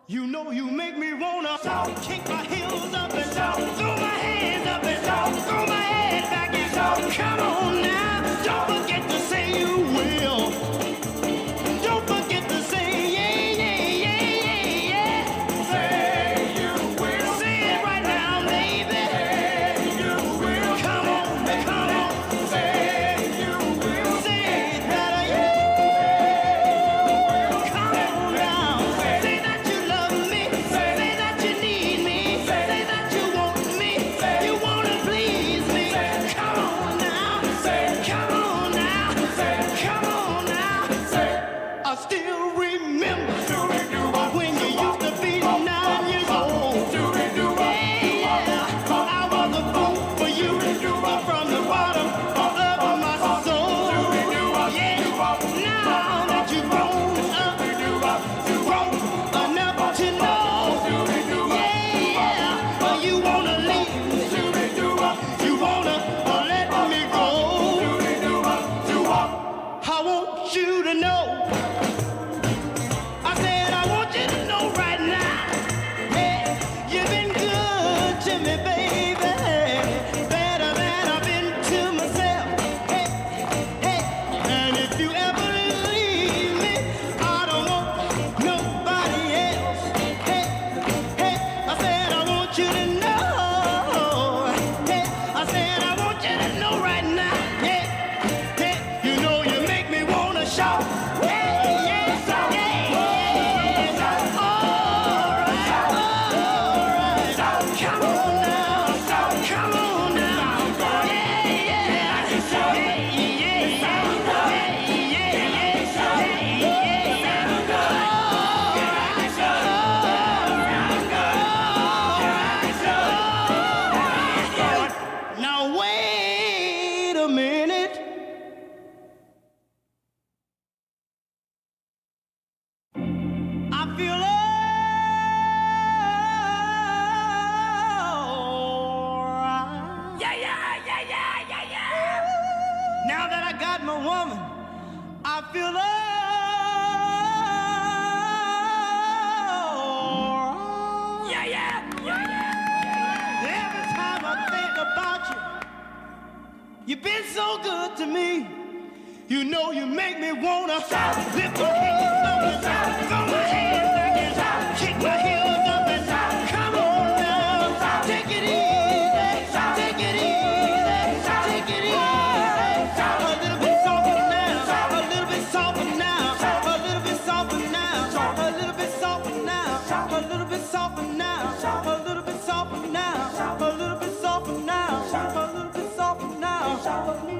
You know you make me wanna kick my heels up and throw my hands up and throw my head back and come on now. Don't forget to say you will. Don't forget to say yeah, yeah, yeah, yeah, yeah. Say you will. Say it right now, baby. Say you will. Come on, come on. Say you will. Say it better, yeah. Come on now. Say that you love me. Say that you need me. Say that you want me. You wanna please me. Come on now. Come on now. Come on now. I still remember when you used to be 9 years old. Yeah, I was a fool for you from the bottom of my soul. Yeah, now that you've grown up, grown enough to know. Yeah, you wanna leave me. You wanna let me go. I want you to know. I said I want you to know right now. Hey, you've been good to me, baby. Better than I've been to myself. Hey, hey. And if you ever leave me, I don't want nobody else. Hey, hey. I said I want you to know. Hey, I said I want you to know right now. Hey, hey. You know you make me wanna shout. Hey, yes, now wait a minute. I feel alright. Yeah. Now that I got my woman, I feel alright. Every time I think about you, you've been so good to me. You know you make me wanna lift my hands up and throw my hands back and kick my heels up and come on now. Take it easy, take it easy, take it easy. A little bit softer now, a little bit softer now, a little bit softer now, a little bit softer now, a little bit softer now, a little bit softer now, a little bit softer now, a little bit softer now, a little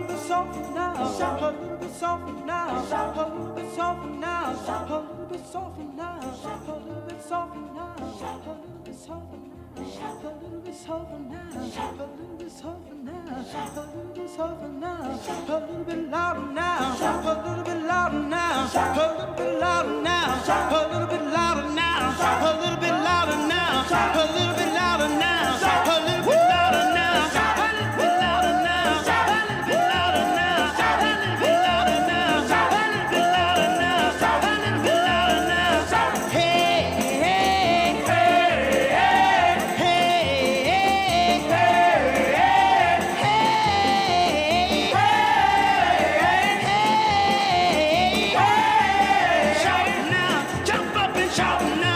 bit softer now, a little bit softer now, a little bit softer now, a little bit softer now, a little bit softer now, a little bit softer now, a little bit softer now, a little bit softer now, a little bit softer now, a little bit louder now, a little bit louder now, a little bit louder now, a little bit louder now, a little bit louder now, a little bit louder now, a little bit louder now, a little bit louder now, a little bit louder now, a little bit louder now, a little bit louder now, a little bit louder now. Hey, hey, hey, hey, hey, hey, hey, hey, shout now, jump up and shout now.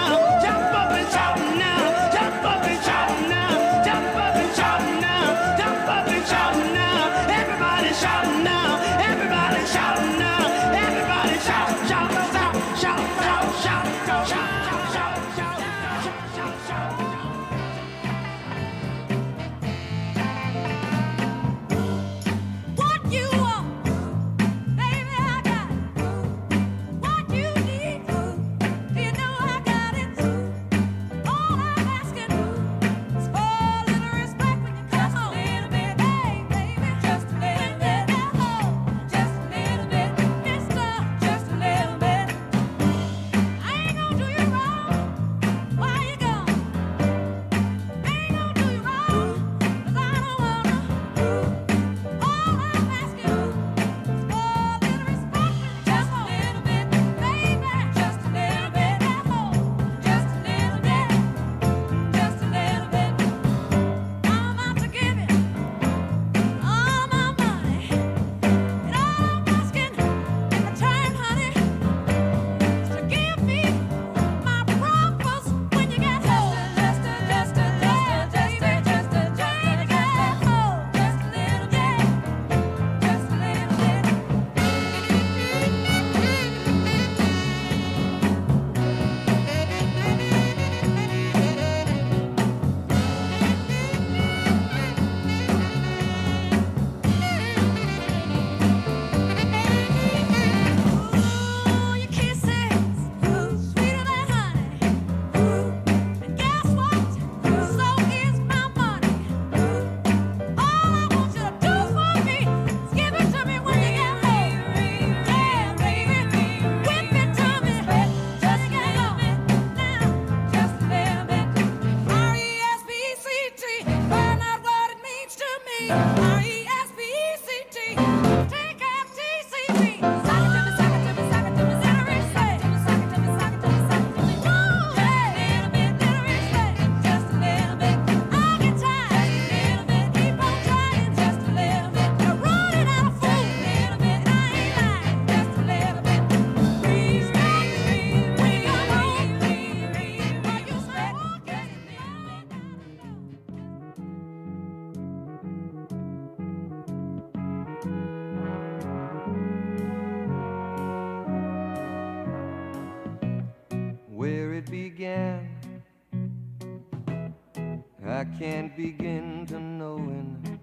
I can't begin to knowing,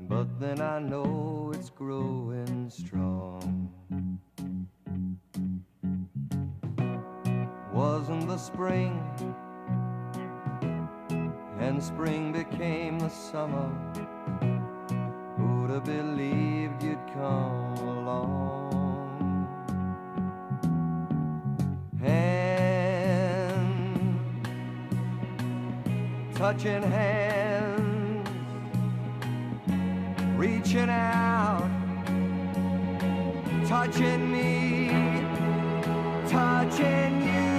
but then I know it's growing strong. Wasn't the spring, and spring became the summer. Who'd have believed you'd come along? Hand touching hands, reaching out, touching me, touching you.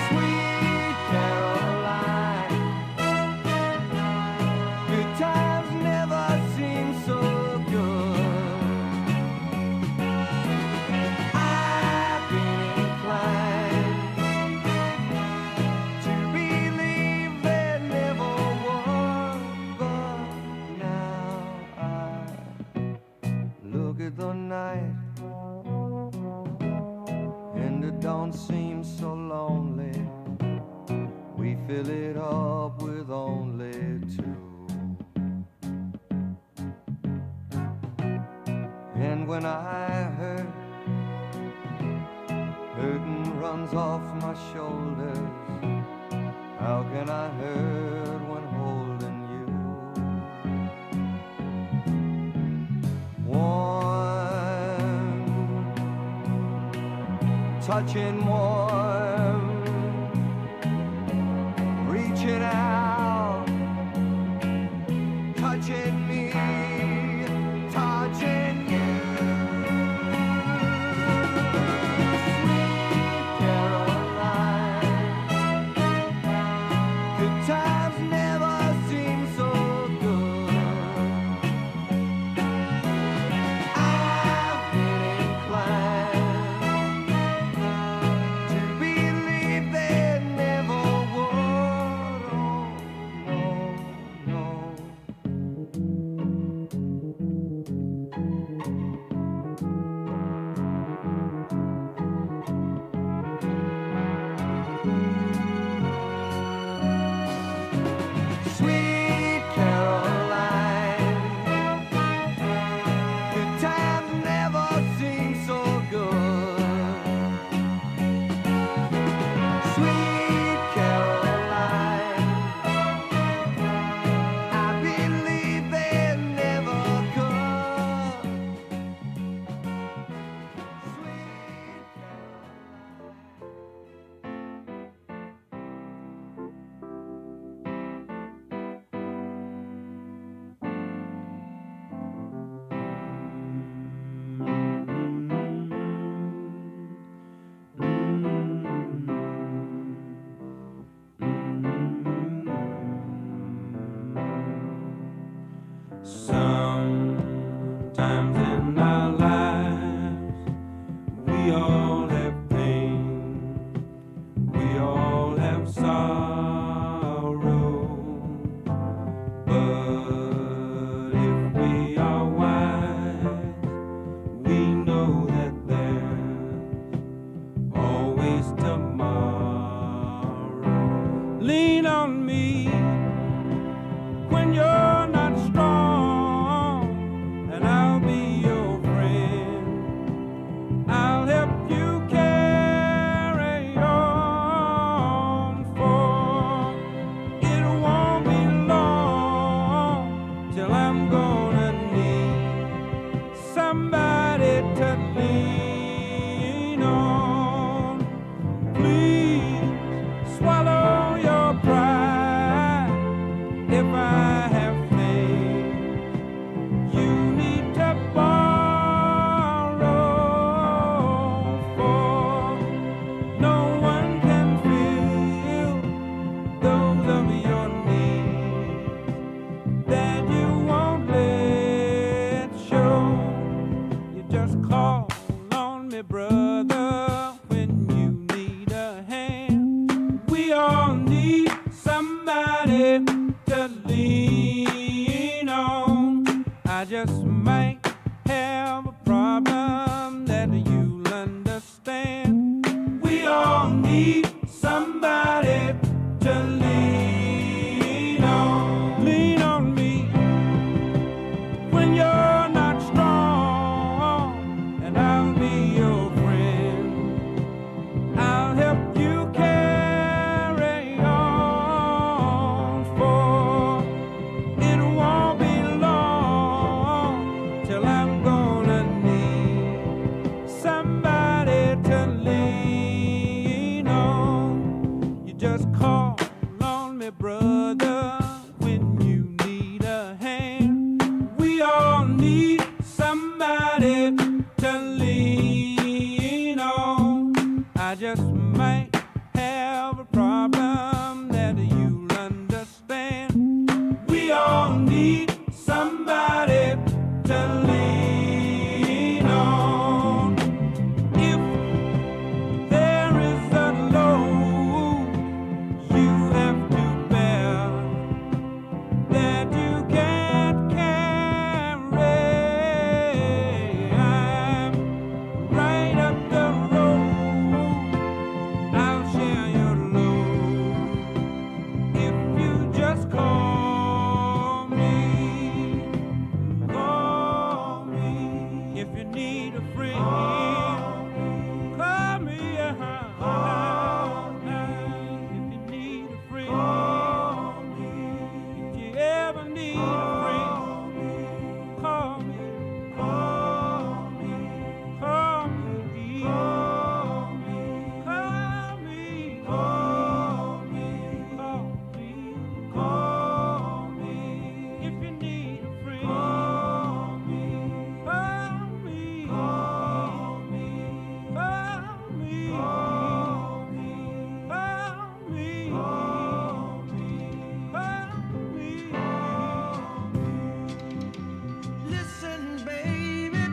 Sweet Caroline, good times never seem so good. I've been inclined to believe there never was, but now I look at the night and it don't seem so lonely. We fill it up with only two. And when I hurt, hurting runs off my shoulders. How can I hurt when holding you? Warm, touching warm, reaching out, touching me, touching you. Sweet Caroline, good times never seem so good. I've been inclined to believe there never would. Oh, just might have a problem that you'll understand. We all need somebody to lean on. If there is a load you have to bear that you can't carry, I'm right up the road. I'll share your load if you just call me. Call me if you need a friend. Call me, if you need a friend. If you ever need a friend, call me. Call me. Call me. Call me. Call me. Call me. Call me. If you need a friend, call me. Call me. Call me. Call me. Call me. Listen, baby,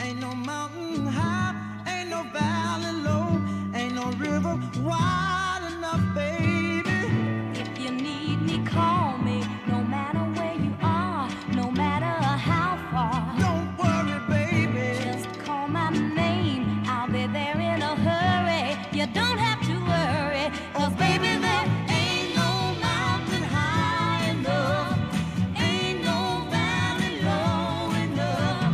ain't no mountain high, ain't no valley low, ain't no river wide enough, baby. If you need me, call me. No matter where you are, no matter how far. Don't worry, baby. Just call my name. I'll be there in a hurry. You don't have to worry. 'Cause baby, there ain't no mountain high enough. Ain't no valley low enough.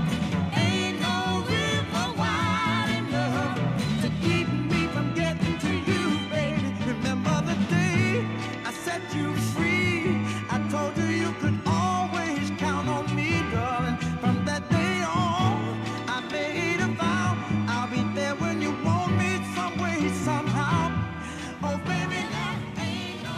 Ain't no river wide enough. To keep me from getting to you, baby. Remember the day I set you free. I told you you could always count on me, darling. From that day on, I made a vow. I'll be there when you want me, some way, somehow. Oh, baby, there ain't no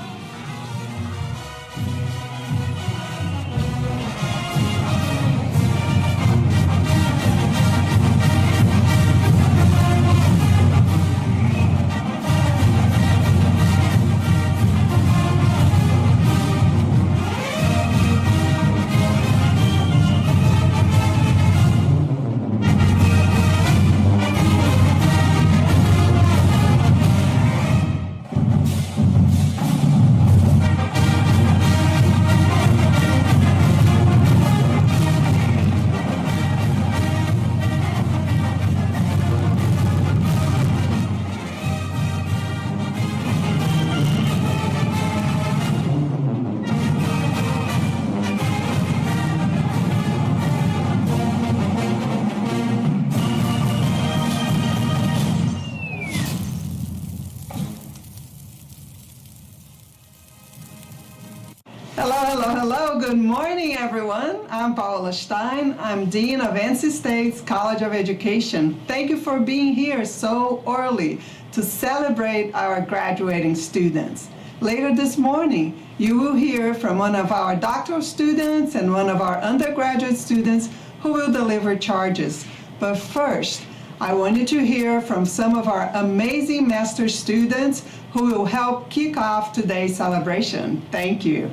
Hello. Good morning, everyone. I'm Paola Stein. I'm Dean of NC State's College of Education. Thank you for being here so early to celebrate our graduating students. Later this morning, you will hear from one of our doctoral students and one of our undergraduate students who will deliver charges. But first, I wanted to hear from some of our amazing master's students who will help kick off today's celebration. Thank you.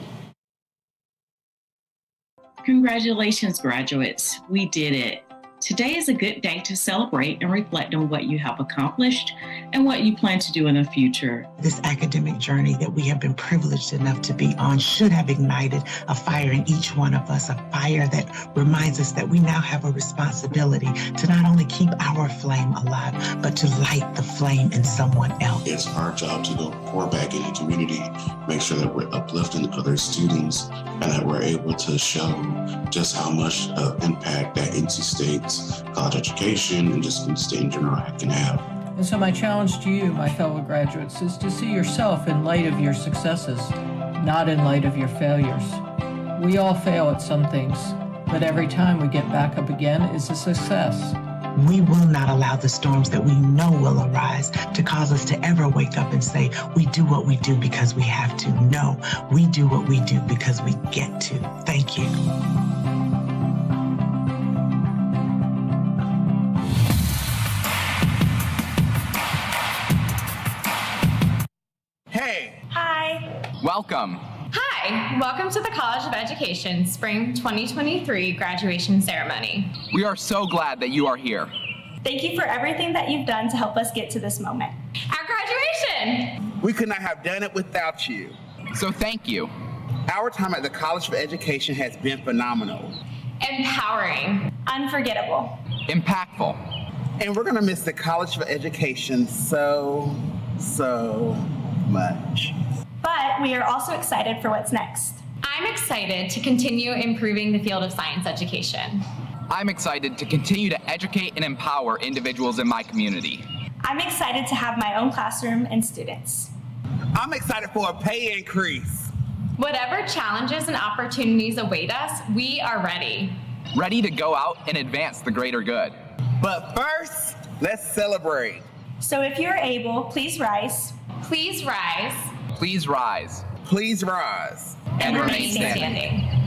Congratulations, graduates. We did it. Today is a good day to celebrate and reflect on what you have accomplished and what you plan to do in the future. This academic journey that we have been privileged enough to be on should have ignited a fire in each one of us, a fire that reminds us that we now have a responsibility to not only keep our flame alive, but to light the flame in someone else. It's our job to go pour back in the community, make sure that we're uplifting other students, and that we're able to show just how much of impact that NC State's college education and just state in general can have. And so my challenge to you, my fellow graduates, is to see yourself in light of your successes, not in light of your failures. We all fail at some things, but every time we get back up again is a success. We will not allow the storms that we know will arise to cause us to ever wake up and say, we do what we do because we have to. No, we do what we do because we get to. Thank you. Hey, Hi. welcome. Hi. Welcome to the College of Education Spring 2023 graduation ceremony. We are so glad that you are here. Thank you for everything that you've done to help us get to this moment. Our graduation! We could not have done it without you. So thank you. Our time at the College of Education has been phenomenal. Empowering. Unforgettable. Impactful. And we're gonna miss the College of Education so much. But we are also excited for what's next. I'm excited to continue improving the field of science education. I'm excited to continue to educate and empower individuals in my community. I'm excited to have my own classroom and students. I'm excited for a pay increase. Whatever challenges and opportunities await us, we are ready. Ready to go out and advance the greater good. But first, let's celebrate. So if you're able, please rise. Please rise. Please rise. Please rise. And remain standing.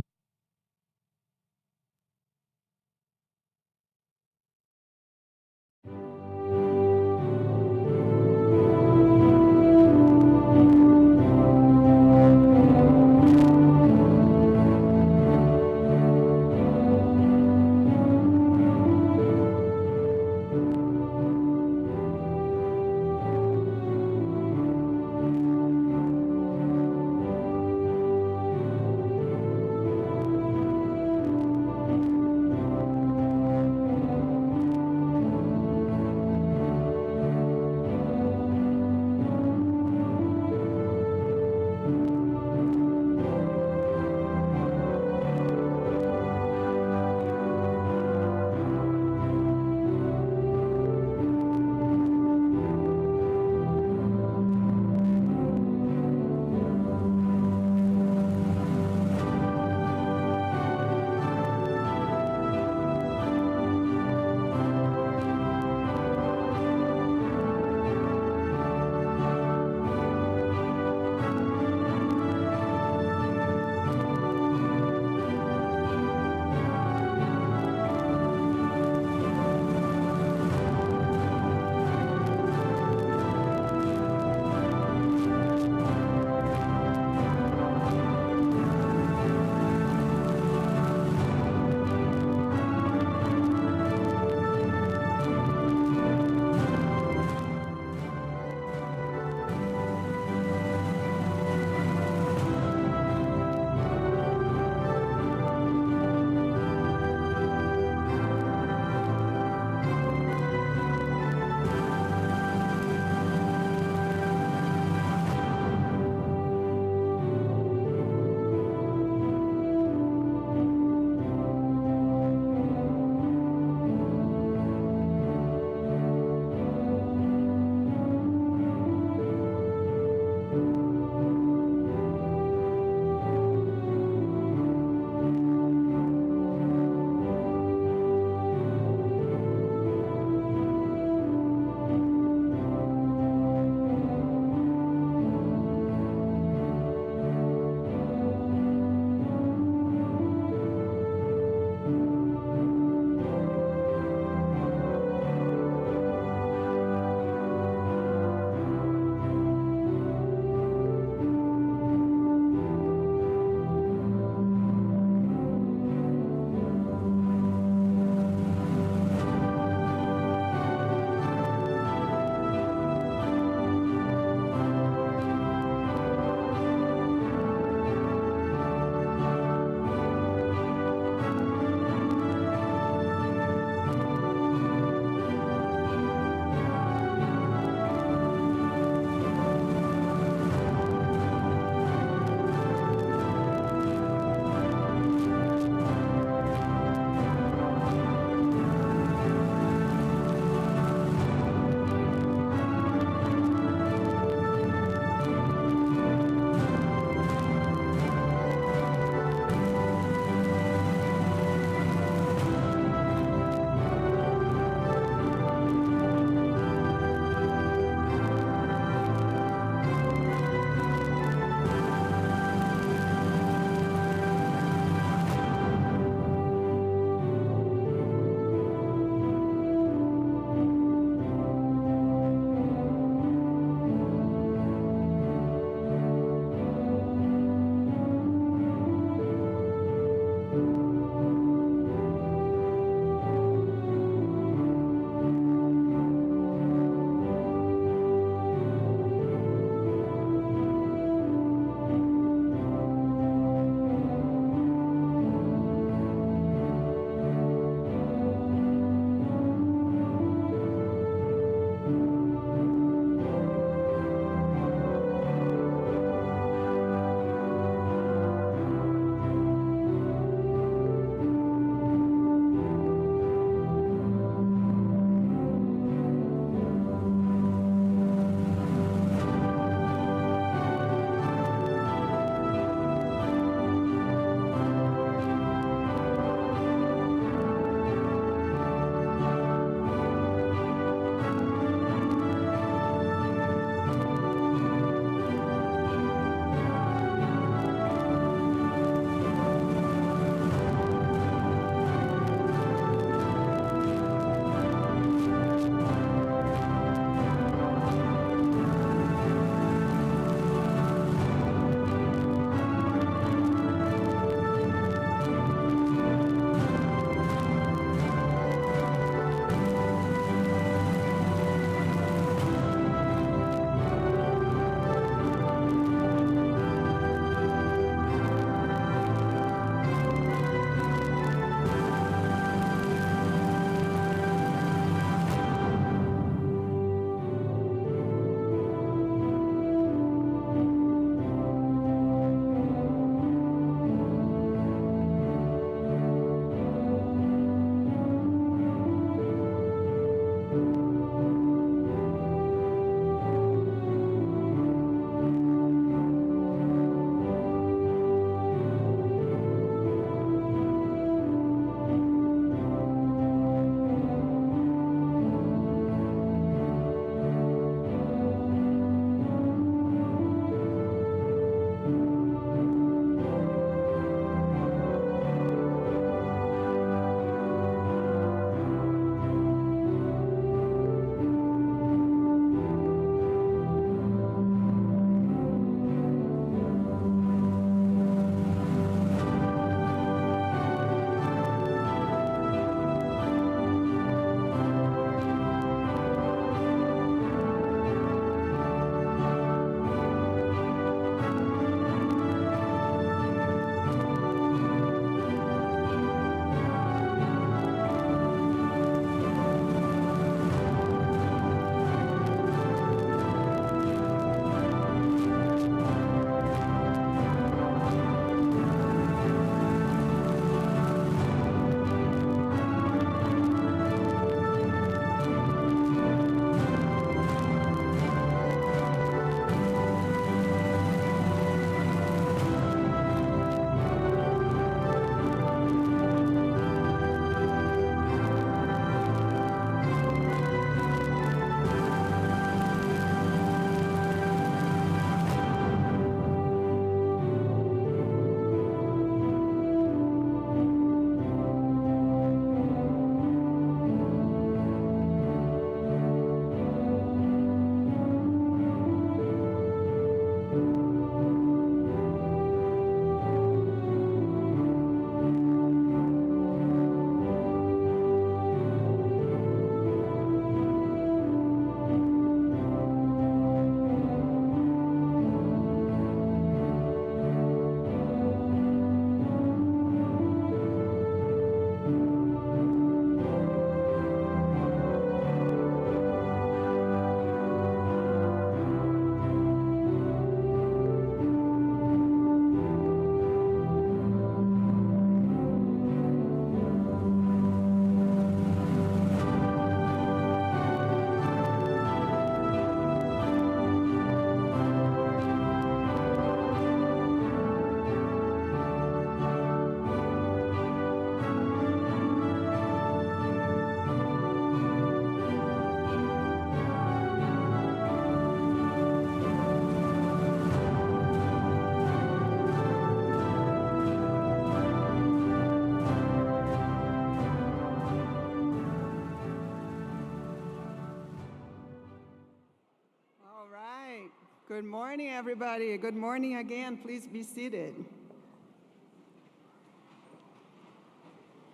Good morning, everybody. Good morning again. Please be seated.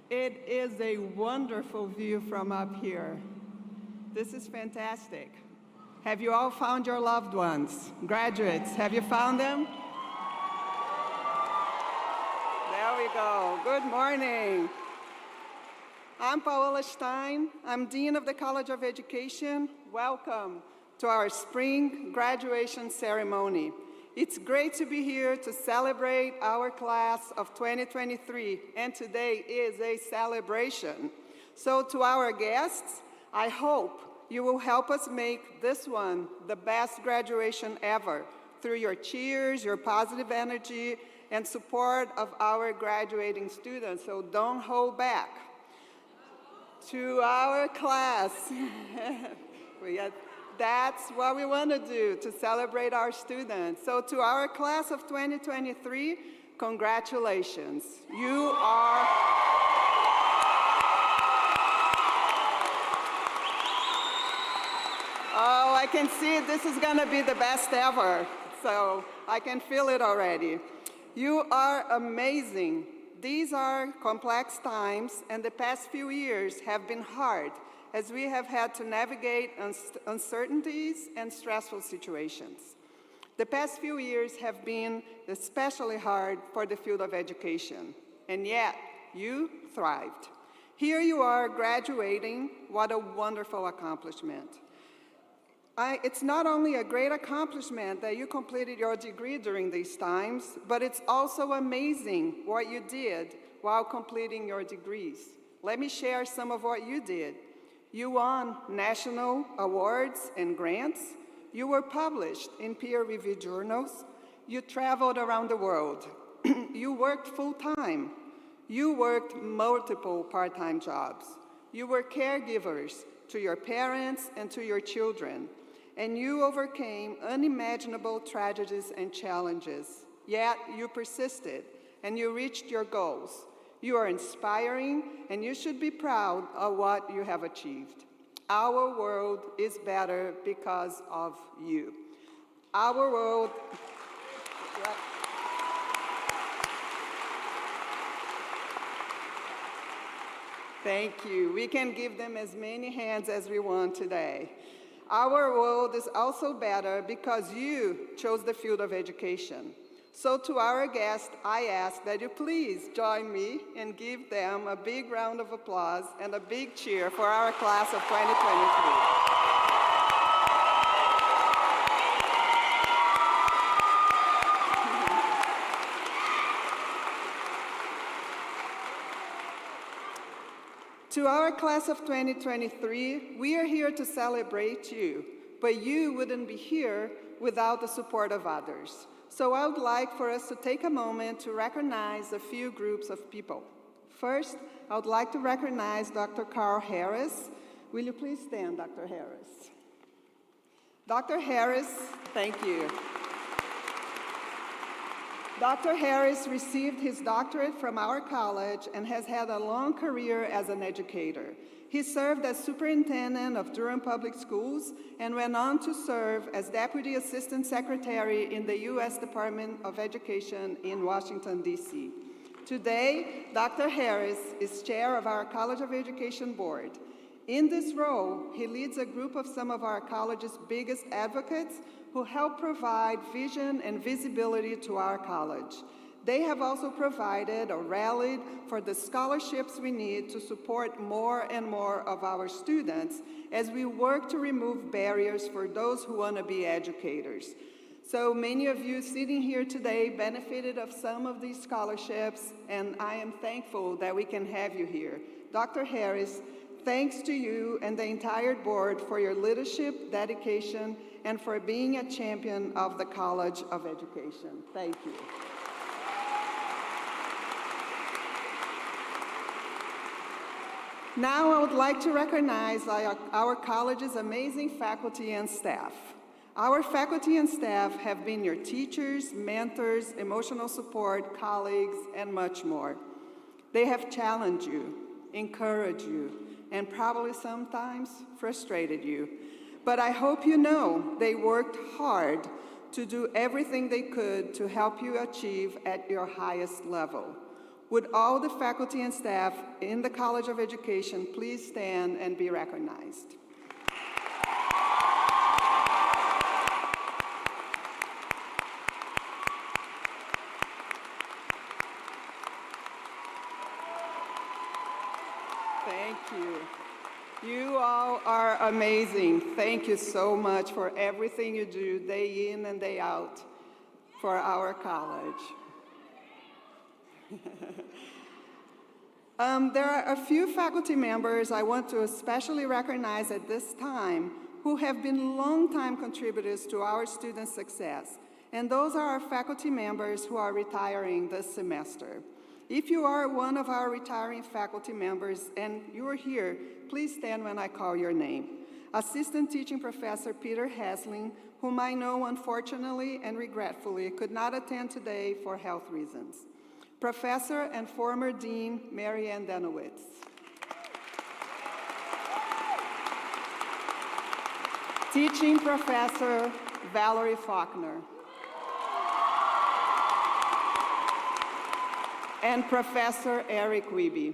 It is a wonderful view from up here. This is fantastic. Have you all found your loved ones? Graduates, have you found them? There we go. Good morning. I'm Paola Stein. I'm Dean of the College of Education. Welcome to our spring graduation ceremony. It's great to be here to celebrate our class of 2023, and today is a celebration. So to our guests, I hope you will help us make this one the best graduation ever through your cheers, your positive energy, and support of our graduating students, so don't hold back. To our class, that's what we want to do, to celebrate our students. So to our class of 2023, congratulations. You are oh, I can see this is going to be the best ever. So I can feel it already. You are amazing. These are complex times, and the past few years have been hard as we have had to navigate uncertainties and stressful situations. The past few years have been especially hard for the field of education, and yet you thrived. Here you are graduating. What a wonderful accomplishment. It's not only a great accomplishment that you completed your degree during these times, but it's also amazing what you did while completing your degrees. Let me share some of what you did. You won national awards and grants. You were published in peer-reviewed journals. You traveled around the world. You worked full-time. You worked multiple part-time jobs. You were caregivers to your parents and to your children. And you overcame unimaginable tragedies and challenges. Yet you persisted and you reached your goals. You are inspiring, and you should be proud of what you have achieved. Our world is better because of you. Our world... Thank you. We can give them as many hands as we want today. Our world is also better because you chose the field of education. So to our guests, I ask that you please join me and give them a big round of applause and a big cheer for our class of 2023. To our class of 2023, we are here to celebrate you, but you wouldn't be here without the support of others. So I would like for us to take a moment to recognize a few groups of people. First, I would like to recognize Dr. Carl Harris. Will you please stand, Dr. Harris? Dr. Harris, thank you. Dr. Harris received his doctorate from our college and has had a long career as an educator. He served as superintendent of Durham Public Schools and went on to serve as Deputy Assistant Secretary in the U.S. Department of Education in Washington, D.C. Today, Dr. Harris is chair of our College of Education board. In this role, he leads a group of some of our college's biggest advocates who help provide vision and visibility to our college. They have also provided or rallied for the scholarships we need to support more and more of our students as we work to remove barriers for those who want to be educators. So many of you sitting here today benefited of some of these scholarships, and I am thankful that we can have you here. Dr. Harris, thanks to you and the entire board for your leadership, dedication, and for being a champion of the College of Education. Thank you. Now I would like to recognize our college's amazing faculty and staff. Our faculty and staff have been your teachers, mentors, emotional support, colleagues, and much more. They have challenged you, encouraged you, and probably sometimes frustrated you. But I hope you know they worked hard to do everything they could to help you achieve at your highest level. Would all the faculty and staff in the College of Education please stand and be recognized? Thank you. You all are amazing. Thank you so much for everything you do day in and day out for our college. There are a few faculty members I want to especially recognize at this time who have been longtime contributors to our students' success, and those are our faculty members who are retiring this semester. If you are one of our retiring faculty members and you are here, please stand when I call your name. Assistant Teaching Professor Peter Hasling, whom I know unfortunately and regretfully could not attend today for health reasons. Professor and former Dean Mary Ann Danowitz. Teaching Professor Valerie Faulkner. And Professor Eric Wiebe.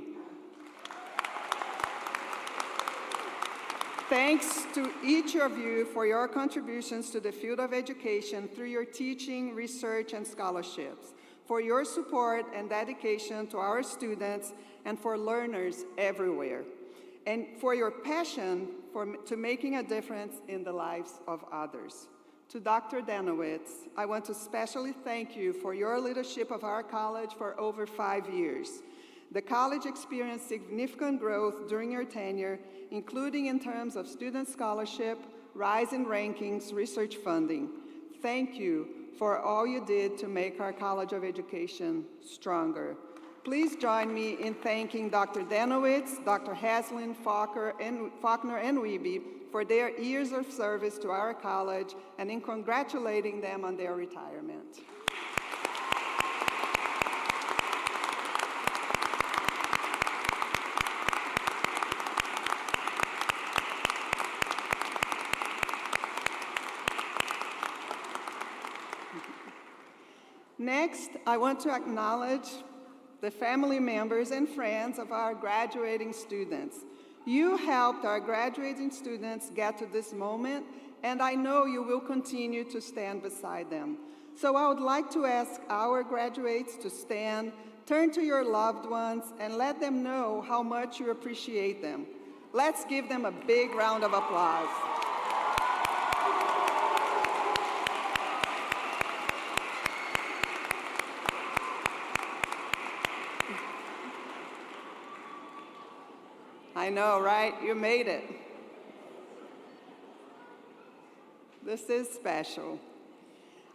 Thanks to each of you for your contributions to the field of education through your teaching, research, and scholarships, for your support and dedication to our students and for learners everywhere, and for your passion to making a difference in the lives of others. To Dr. Danowitz, I want to especially thank you for your leadership of our college for over 5 years. The college experienced significant growth during your tenure, including in terms of student scholarship, rise in rankings, research funding. Thank you for all you did to make our College of Education stronger. Please join me in thanking Dr. Danowitz, Dr. Hasling, Faulkner, and Wiebe for their years of service to our college and in congratulating them on their retirement. Next, I want to acknowledge the family members and friends of our graduating students. You helped our graduating students get to this moment, and I know you will continue to stand beside them. So I would like to ask our graduates to stand, turn to your loved ones, and let them know how much you appreciate them. Let's give them a big round of applause. I know, right? You made it. This is special.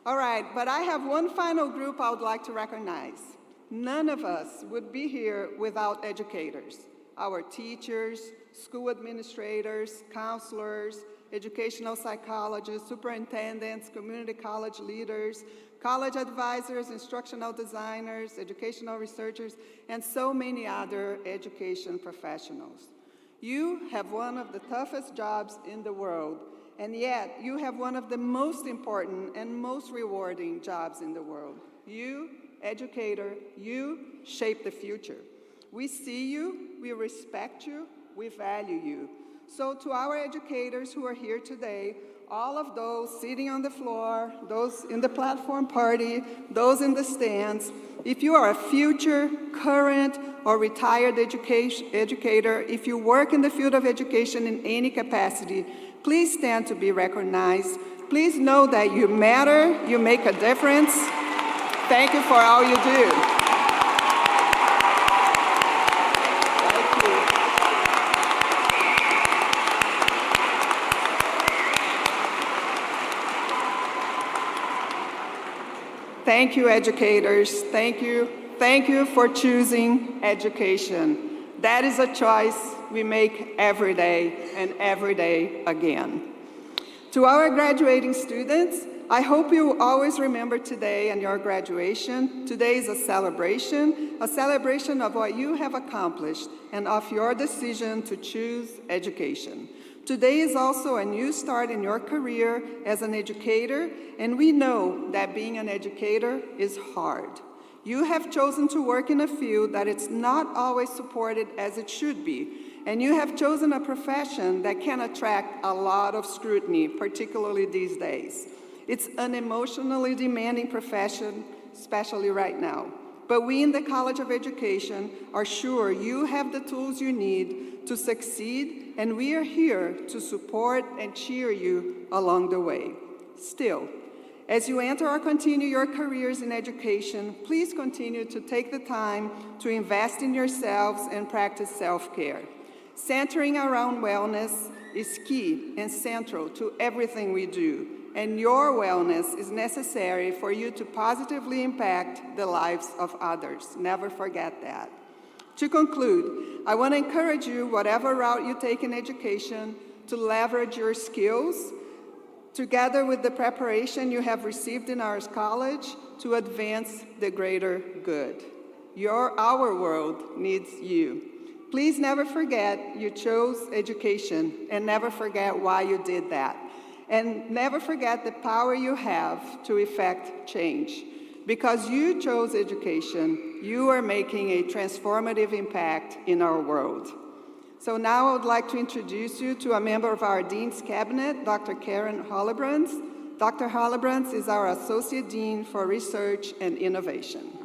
All right, but I have one final group I would like to recognize. None of us would be here without educators. Our teachers, school administrators, counselors, educational psychologists, superintendents, community college leaders, college advisors, instructional designers, educational researchers, and so many other education professionals. You have one of the toughest jobs in the world, and yet you have one of the most important and most rewarding jobs in the world. You, educator, you shape the future. We see you, we respect you, we value you. So to our educators who are here today, all of those sitting on the floor, those in the platform party, those in the stands, if you are a future, current, or retired educator, if you work in the field of education in any capacity, please stand to be recognized. Please know that you matter, you make a difference. Thank you for all you do. Thank you, educators. Thank you. Thank you for choosing education. That is a choice we make every day and every day again. To our graduating students, I hope you always remember today and your graduation. Today is a celebration of what you have accomplished and of your decision to choose education. Today is also a new start in your career as an educator, and we know that being an educator is hard. You have chosen to work in a field that is not always supported as it should be, and you have chosen a profession that can attract a lot of scrutiny, particularly these days. It's an emotionally demanding profession, especially right now. But we in the College of Education are sure you have the tools you need to succeed, and we are here to support and cheer you along the way. Still, as you enter or continue your careers in education, please continue to take the time to invest in yourselves and practice self-care. Centering around wellness is key and central to everything we do, and your wellness is necessary for you to positively impact the lives of others. Never forget that. To conclude, I want to encourage you, whatever route you take in education, to leverage your skills together with the preparation you have received in our college to advance the greater good. Our world needs you. Please never forget you chose education, and never forget why you did that. And never forget the power you have to effect change. Because you chose education, you are making a transformative impact in our world. So now I would like to introduce you to a member of our Dean's Cabinet, Dr. Karen Hollebrands. Dr. Hollebrands is our Associate Dean for Research and Innovation.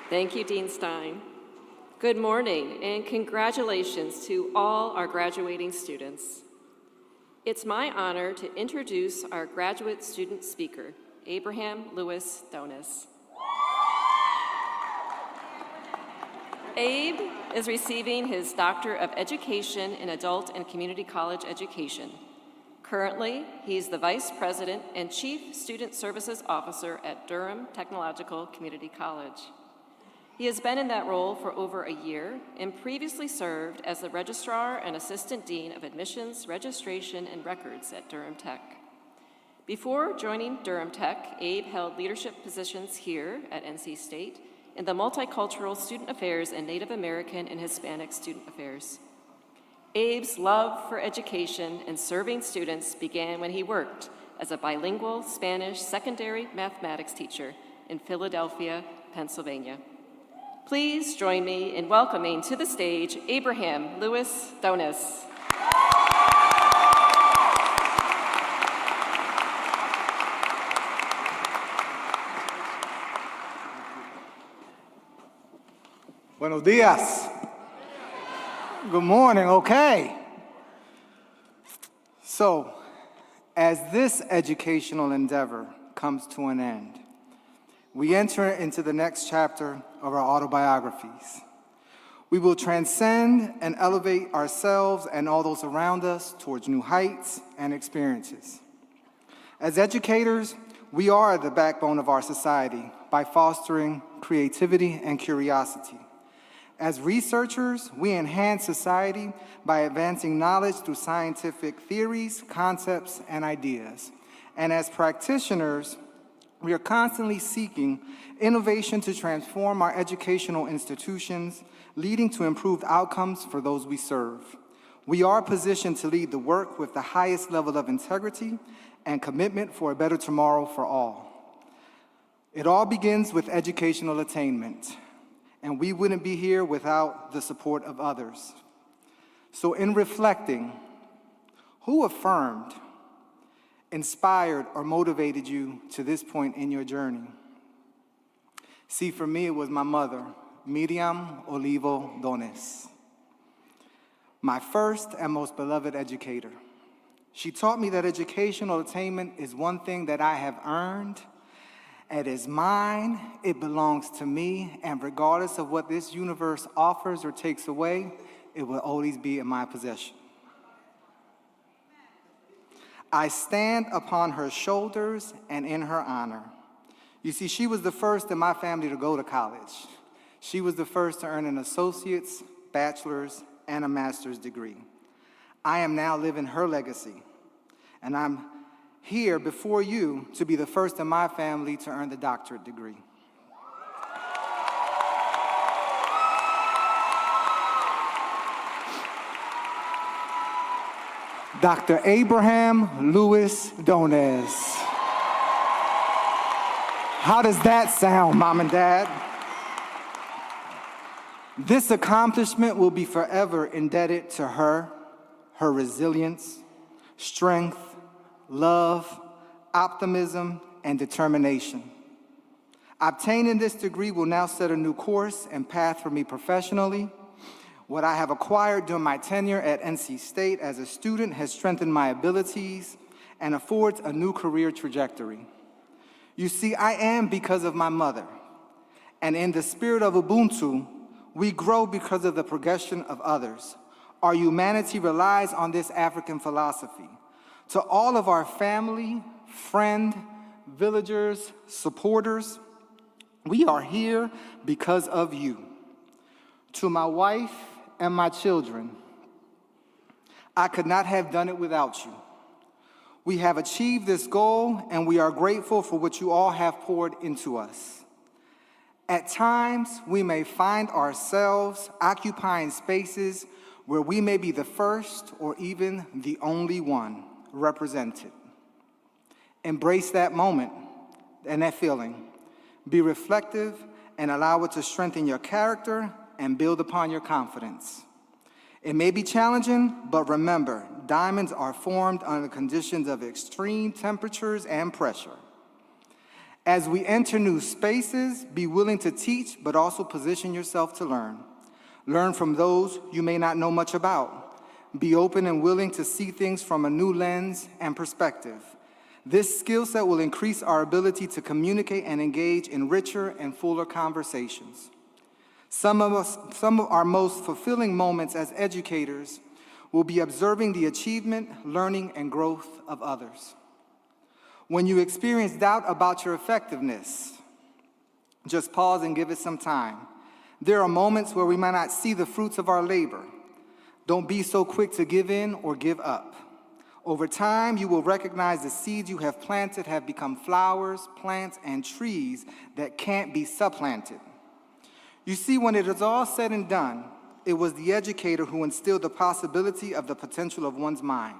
Thank you, Dean Stein. Good morning, and congratulations to all our graduating students. It's my honor to introduce our graduate student speaker, Abraham Lewis Donis. Abe is receiving his Doctor of Education in Adult and Community College Education. Currently, he's the Vice President and Chief Student Services Officer at Durham Technological Community College. He has been in that role for over a year and previously served as the Registrar and Assistant Dean of Admissions, Registration, and Records at Durham Tech. Before joining Durham Tech, Abe held leadership positions here at NC State in the Multicultural Student Affairs and Native American and Hispanic Student Affairs. Abe's love for education and serving students began when he worked as a bilingual Spanish secondary mathematics teacher in Philadelphia, Pennsylvania. Please join me in welcoming to the stage Abraham Lewis Donis. Buenos dias. Good morning, okay. So, as this educational endeavor comes to an end, we enter into the next chapter of our autobiographies. We will transcend and elevate ourselves and all those around us towards new heights and experiences. As educators, we are the backbone of our society by fostering creativity and curiosity. As researchers, we enhance society by advancing knowledge through scientific theories, concepts, and ideas. And as practitioners, we are constantly seeking innovation to transform our educational institutions, leading to improved outcomes for those we serve. We are positioned to lead the work with the highest level of integrity and commitment for a better tomorrow for all. It all begins with educational attainment, and we wouldn't be here without the support of others. So in reflecting, who affirmed, inspired, or motivated you to this point in your journey? See, for me, it was my mother, Miriam Olivo Donis, my first and most beloved educator. She taught me that educational attainment is one thing that I have earned. It is mine, it belongs to me, and regardless of what this universe offers or takes away, it will always be in my possession. I stand upon her shoulders and in her honor. You see, she was the first in my family to go to college. She was the first to earn an associate's, bachelor's, and a master's degree. I am now living her legacy, and I'm here before you to be the first in my family to earn the doctorate degree. Dr. Abraham Luis Donez. How does that sound, Mom and Dad? This accomplishment will be forever indebted to her resilience, strength, love, optimism, and determination. Obtaining this degree will now set a new course and path for me professionally. What I have acquired during my tenure at NC State as a student has strengthened my abilities and affords a new career trajectory. You see, I am because of my mother, and in the spirit of Ubuntu, we grow because of the progression of others. Our humanity relies on this African philosophy. To all of our family, friend, villagers, supporters, we are here because of you. To my wife and my children, I could not have done it without you. We have achieved this goal, and we are grateful for what you all have poured into us. At times, we may find ourselves occupying spaces where we may be the first or even the only one represented. Embrace that moment and that feeling. Be reflective and allow it to strengthen your character and build upon your confidence. It may be challenging, but remember, diamonds are formed under conditions of extreme temperatures and pressure. As we enter new spaces, be willing to teach, but also position yourself to learn. Learn from those you may not know much about. Be open and willing to see things from a new lens and perspective. This skill set will increase our ability to communicate and engage in richer and fuller conversations. Some of our most fulfilling moments as educators will be observing the achievement, learning, and growth of others. When you experience doubt about your effectiveness, just pause and give it some time. There are moments where we might not see the fruits of our labor. Don't be so quick to give in or give up. Over time, you will recognize the seeds you have planted have become flowers, plants, and trees that can't be supplanted. You see, when it is all said and done, it was the educator who instilled the possibility of the potential of one's mind.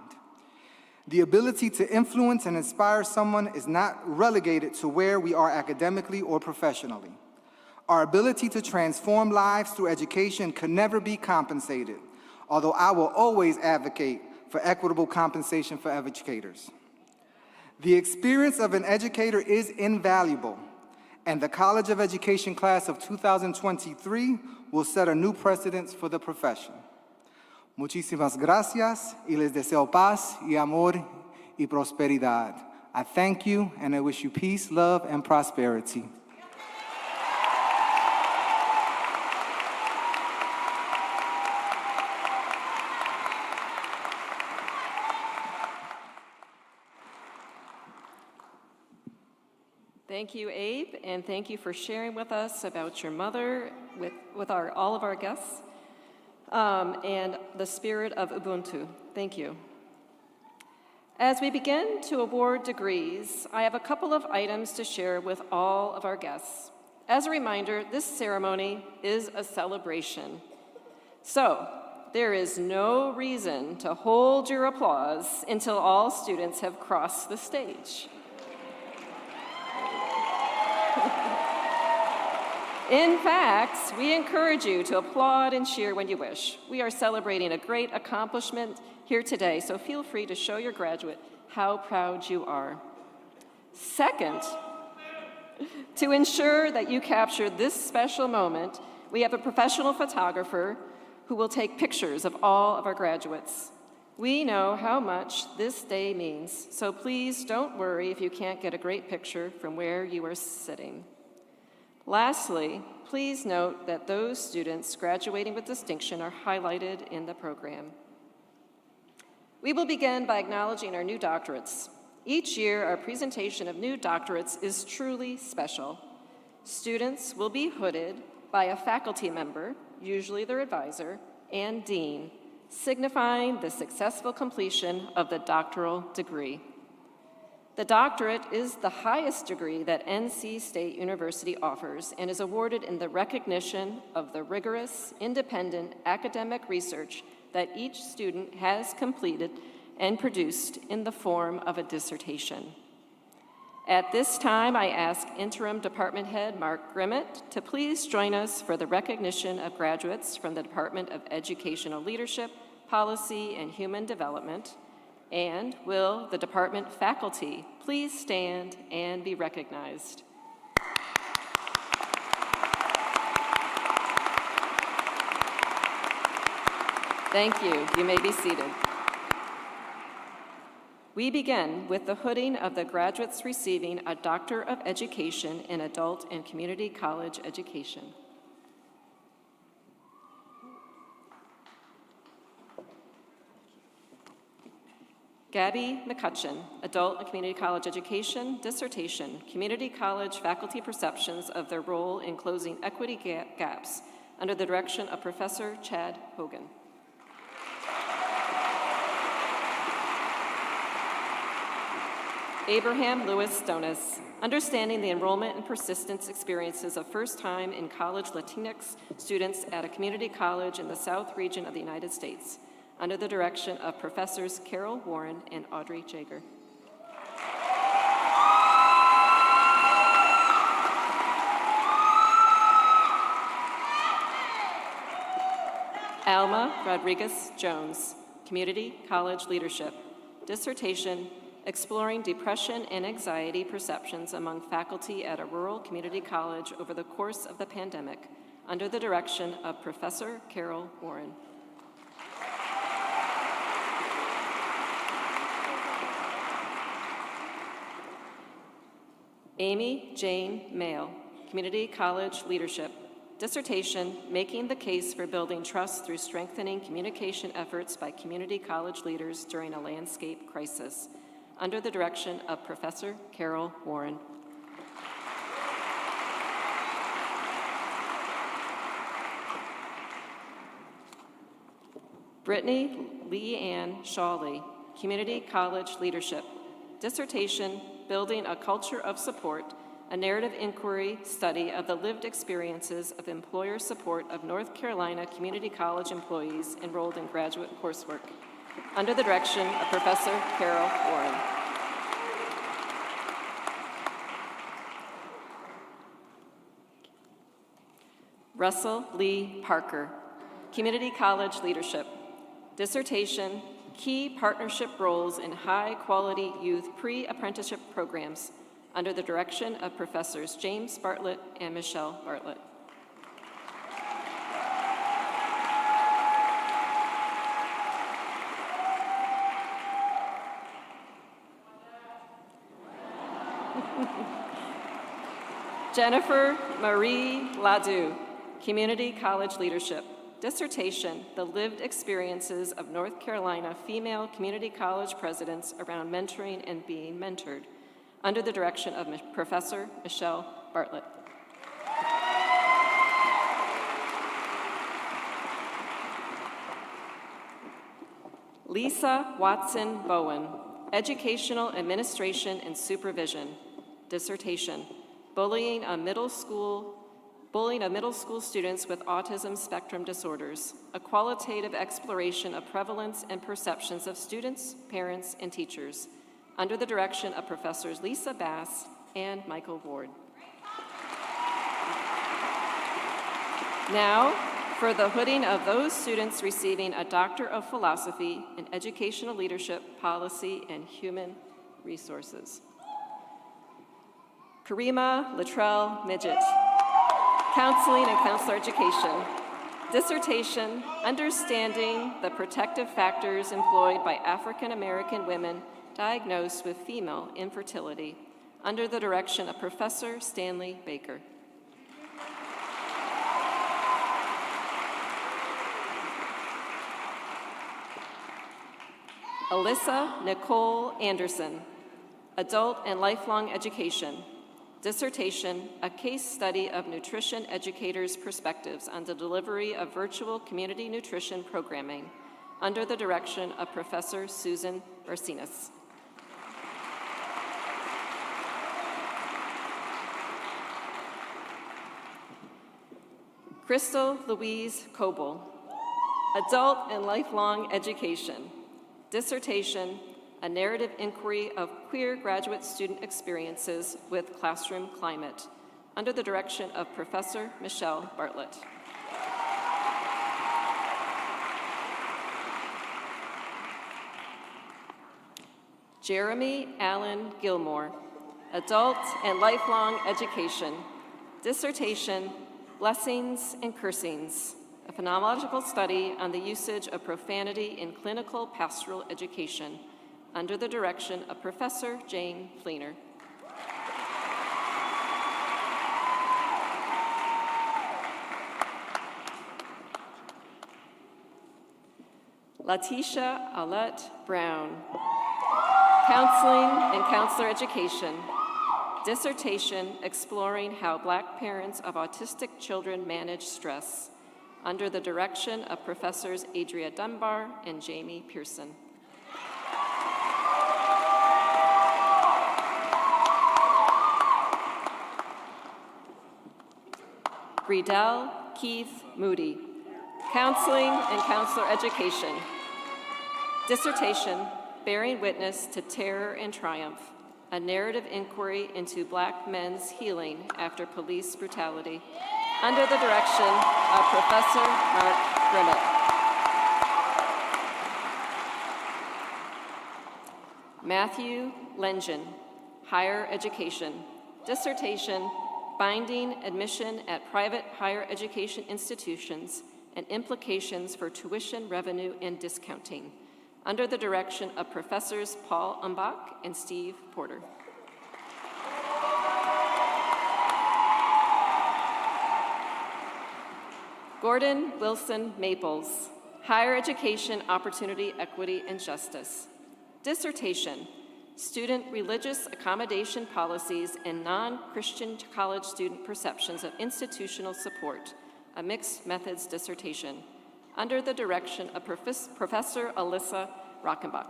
The ability to influence and inspire someone is not relegated to where we are academically or professionally. Our ability to transform lives through education can never be compensated, although I will always advocate for equitable compensation for educators. The experience of an educator is invaluable, and the College of Education class of 2023 will set a new precedence for the profession. Muchísimas gracias y les deseo paz y amor y prosperidad. I thank you and I wish you peace, love, and prosperity. Thank you, Abe, and thank you for sharing with us about your mother, with all of our guests, and the spirit of Ubuntu. Thank you. As we begin to award degrees, I have a couple of items to share with all of our guests. As a reminder, this ceremony is a celebration. So, there is no reason to hold your applause until all students have crossed the stage. In fact, we encourage you to applaud and cheer when you wish. We are celebrating a great accomplishment here today, so feel free to show your graduate how proud you are. Second, to ensure that you capture this special moment, we have a professional photographer who will take pictures of all of our graduates. We know how much this day means, so please don't worry if you can't get a great picture from where you are sitting. Lastly, please note that those students graduating with distinction are highlighted in the program. We will begin by acknowledging our new doctorates. Each year, our presentation of new doctorates is truly special. Students will be hooded by a faculty member, usually their advisor, and dean, signifying the successful completion of the doctoral degree. The doctorate is the highest degree that NC State University offers and is awarded in the recognition of the rigorous, independent academic research that each student has completed and produced in the form of a dissertation. At this time, I ask Interim Department Head Mark Grimmett to please join us for the recognition of graduates from the Department of Educational Leadership, Policy, and Human Development. And will the department faculty please stand and be recognized? Thank you. You may be seated. We begin with the hooding of the graduates receiving a Doctor of Education in Adult and Community College Education. Gabby McCutcheon, Adult and Community College Education, dissertation, Community College faculty perceptions of their role in closing equity gaps, under the direction of Professor Chad Hogan. Abraham Lewis Stonis, understanding the enrollment and persistence experiences of first-time in college Latinx students at a community college in the South region of the United States, under the direction of Professors Carol Warren and Audrey Jager. Alma Rodriguez Jones, Community College Leadership, dissertation, Exploring Depression and Anxiety Perceptions Among Faculty at a Rural Community College Over the Course of the Pandemic, under the direction of Professor Carol Warren. Amy Jane Mail, Community College Leadership, dissertation, Making the Case for Building Trust Through Strengthening Communication Efforts by Community College Leaders During a Landscape Crisis, under the direction of Professor Carol Warren. Brittany Leanne Shawley, Community College Leadership, dissertation, Building a Culture of Support, a narrative inquiry study of the lived experiences of employer support of North Carolina Community College employees enrolled in graduate coursework, under the direction of Professor Carol Warren. Russell Lee Parker, Community College Leadership, dissertation, Key Partnership Roles in High-Quality Youth Pre-Apprenticeship Programs, under the direction of Professors James Bartlett and Michelle Bartlett. Jennifer Marie Ladeau, Community College Leadership, dissertation, The Lived Experiences of North Carolina Female Community College Presidents Around Mentoring and Being Mentored, under the direction of Professor Michelle Bartlett. Lisa Watson Bowen, Educational Administration and Supervision, dissertation, Bullying of middle school students with autism spectrum disorders, a qualitative exploration of prevalence and perceptions of students, parents, and teachers, under the direction of Professors Lisa Bass and Michael Ward. Now, for the hooding of those students receiving a Doctor of Philosophy in Educational Leadership, Policy, and Human Resources. Karima Latrell Midget, Counseling and Counselor Education, dissertation, Understanding the Protective Factors Employed by African American Women Diagnosed with Female Infertility, under the direction of Professor Stanley Baker. Alyssa Nicole Anderson, Adult and Lifelong Education, dissertation, a case study of nutrition educators' perspectives on the delivery of virtual community nutrition programming, under the direction of Professor Susan Barcinas. Crystal Louise Coble, Adult and Lifelong Education, Dissertation, A Narrative Inquiry of Queer Graduate Student Experiences with Classroom Climate, under the direction of Professor Michelle Bartlett. Jeremy Allen Gilmore, Adult and Lifelong Education, Dissertation, Blessings and Cursings, a phenomenological study on the usage of profanity in clinical pastoral education, under the direction of Professor Jane Fleener. Latisha Alette Brown, Counseling and Counselor Education, Dissertation, Exploring How Black Parents of Autistic Children Manage Stress, under the direction of Professors Adria Dunbar and Jamie Pearson. Riedel Keith Moody, Counseling and Counselor Education, Dissertation, Bearing Witness to Terror and Triumph, a narrative inquiry into Black men's healing after police brutality, under the direction of Professor Mark Grimmett. Matthew Lengen, Higher Education, Dissertation, Binding Admission at Private Higher Education Institutions and Implications for Tuition Revenue and Discounting, under the direction of Professors Paul Umbach and Steve Porter. Gordon Wilson Maples, Higher Education Opportunity, Equity, and Justice. Dissertation, Student Religious Accommodation Policies and Non-Christian College Student Perceptions of Institutional Support, a Mixed Methods dissertation, under the direction of Professor Alyssa Rockenbach.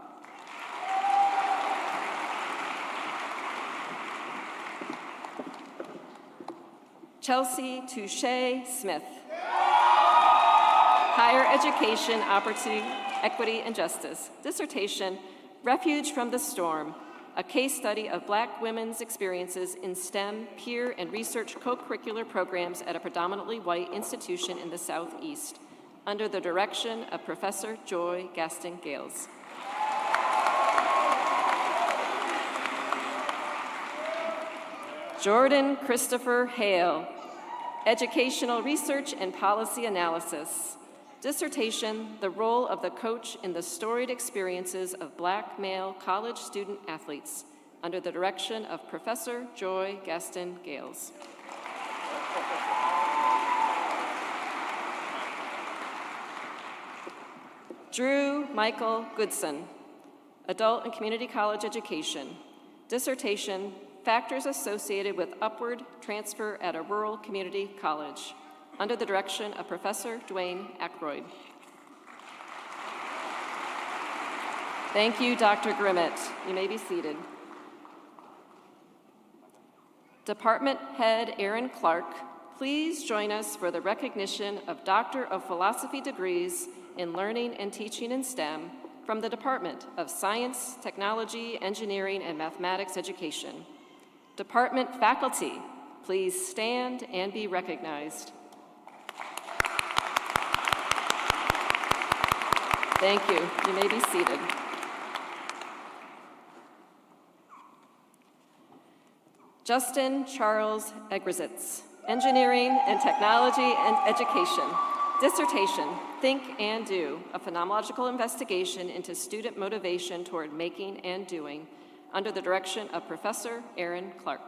Chelsea Touche Smith, Higher Education, Opportunity, Equity, and Justice. Dissertation, Refuge from the Storm, a case study of Black women's experiences in STEM, peer, and research co-curricular programs at a predominantly white institution in the Southeast, under the direction of Professor Joy Gaston Gales. Jordan Christopher Hale, Educational Research and Policy Analysis. Dissertation, The Role of the Coach in the Storied Experiences of Black Male College Student Athletes, under the direction of Professor Joy Gaston Gales. Drew Michael Goodson, Adult and Community College Education. Dissertation, Factors Associated with Upward Transfer at a Rural Community College, under the direction of Professor Dwayne Ackroyd. Thank you, Dr. Grimmett. You may be seated. Department Head Aaron Clark, please join us for the recognition of Doctor of Philosophy degrees in Learning and Teaching in STEM from the Department of Science, Technology, Engineering, and Mathematics Education. Department faculty, please stand and be recognized. Thank you. You may be seated. Justin Charles Egrizitz, Engineering and Technology and Education. Dissertation, Think and Do, a phenomenological investigation into student motivation toward making and doing, under the direction of Professor Aaron Clark.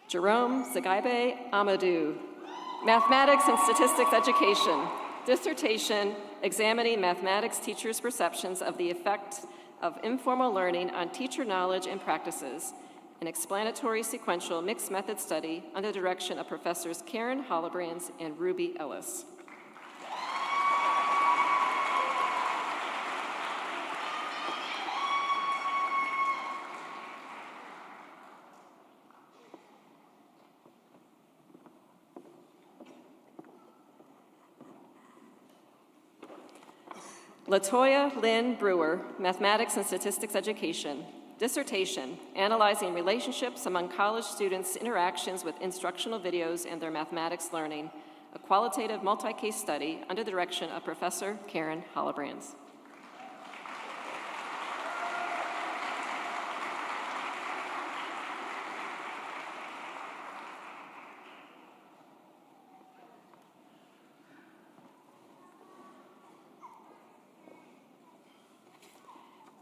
Jerome Zagaibe Amadou, Mathematics and Statistics Education. Dissertation, Examining Mathematics Teachers' Perceptions of the Effect of Informal Learning on Teacher Knowledge and Practices, an explanatory sequential mixed method study under the direction of Professors Karen Hollebrands and Ruby Ellis. Latoya Lynn Brewer, Mathematics and Statistics Education. Dissertation, Analyzing Relationships Among College Students' Interactions with Instructional Videos and Their Mathematics Learning, a qualitative multi-case study under the direction of Professor Karen Hollebrands.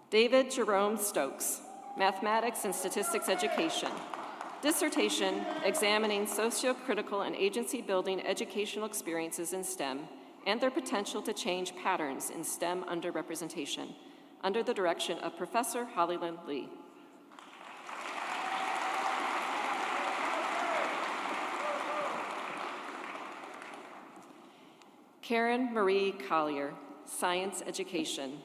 David Jerome Stokes, Mathematics and Statistics Education. Dissertation, Examining Socio-Critical and Agency-Building Educational Experiences in STEM and Their Potential to Change Patterns in STEM Underrepresentation, under the direction of Professor Hollylyn Lee. Karen Marie Collier, Science Education.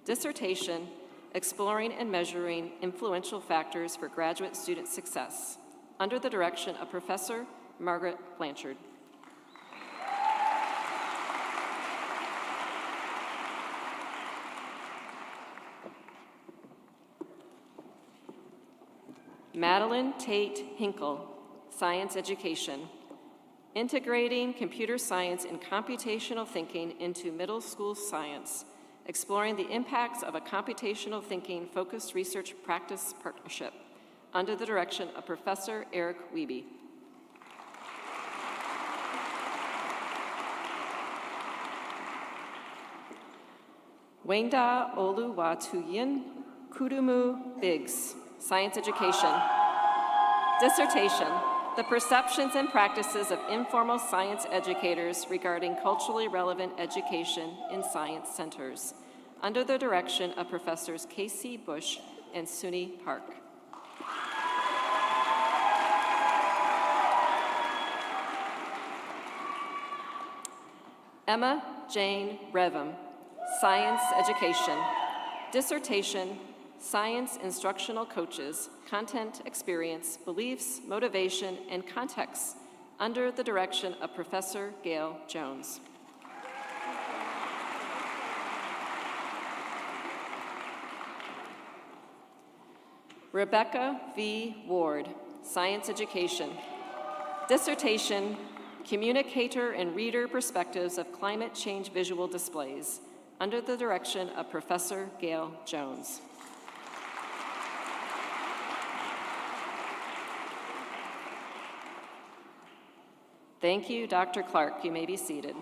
Dissertation, Exploring and Measuring Influential Factors for Graduate Student Success, under the direction of Professor Margaret Blanchard. Madeline Tate Hinkle, Science Education. Integrating computer science and computational thinking into middle school science, exploring the impacts of a computational thinking focused research practice partnership, under the direction of Professor Eric Wiebe. Wenda Oluwatoyin Kudumu Biggs, Science Education. Dissertation, The Perceptions and Practices of Informal Science Educators Regarding Culturally Relevant Education in Science Centers, under the direction of Professors Casey Bush and Suni Park. Emma Jane Revum, Science Education. Dissertation, Science Instructional Coaches, Content, Experience, Beliefs, Motivation, and Context, under the direction of Professor Gail Jones. Rebecca V. Ward, Science Education. Dissertation, Communicator and Reader Perspectives of Climate Change Visual Displays, under the direction of Professor Gail Jones. Thank you, Dr. Clark. You may be seated.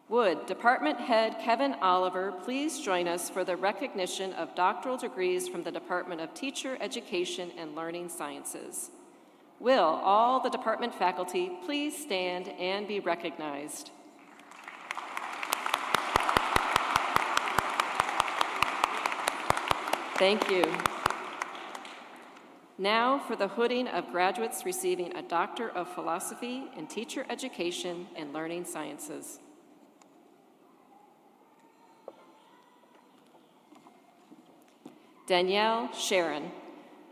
Would Department Head Kevin Oliver please join us for the recognition of doctoral degrees from the Department of Teacher Education and Learning Sciences? Will all the department faculty please stand and be recognized? Thank you. Now for the hooding of graduates receiving a Doctor of Philosophy in Teacher Education and Learning Sciences. Danielle Sharon,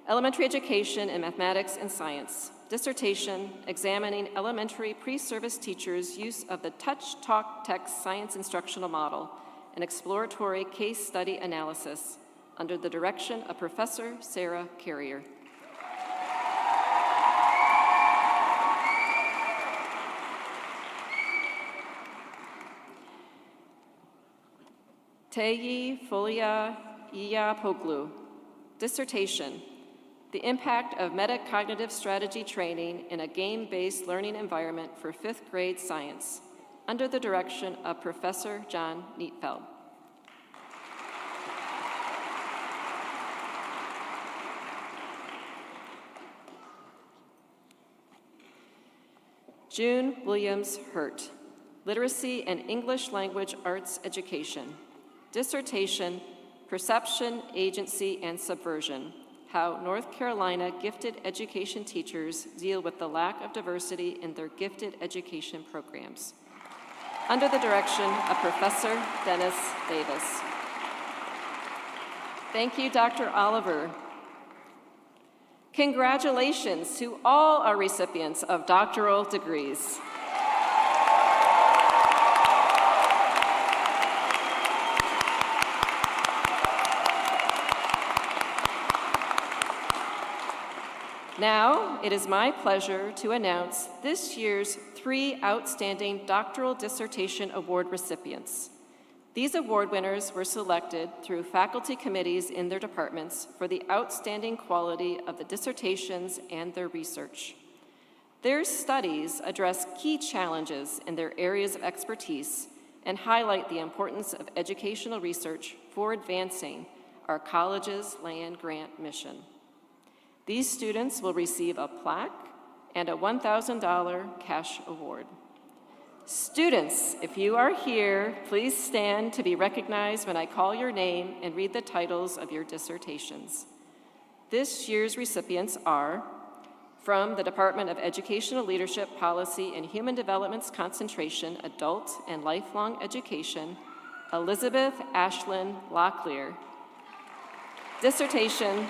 Elementary Education in Mathematics and Science. Dissertation, Examining Elementary Pre-Service Teachers' Use of the Touch Talk Text Science Instructional Model, an Exploratory Case Study Analysis, under the direction of Professor Sarah Carrier. Teyi Folia Iyapoglu. Dissertation, The Impact of Metacognitive Strategy Training in a Game-Based Learning Environment for 5th Grade Science, under the direction of Professor John Neatfeld. June Williams Hurt, Literacy and English Language Arts Education. Dissertation, Perception, Agency, and Subversion, How North Carolina Gifted Education Teachers Deal with the Lack of Diversity in Their Gifted Education Programs, under the direction of Professor Dennis Davis. Thank you, Dr. Oliver. Congratulations to all our recipients of doctoral degrees. Now, it is my pleasure to announce this year's 3 Outstanding Doctoral Dissertation Award recipients. These award winners were selected through faculty committees in their departments for the outstanding quality of the dissertations and their research. Their studies address key challenges in their areas of expertise and highlight the importance of educational research for advancing our college's land-grant mission. These students will receive a plaque and a $1,000 cash award. Students, if you are here, please stand to be recognized when I call your name and read the titles of your dissertations. This year's recipients are, from the Department of Educational Leadership, Policy, and Human Development's concentration, Adult and Lifelong Education, Elizabeth Ashlyn Locklear. Dissertation,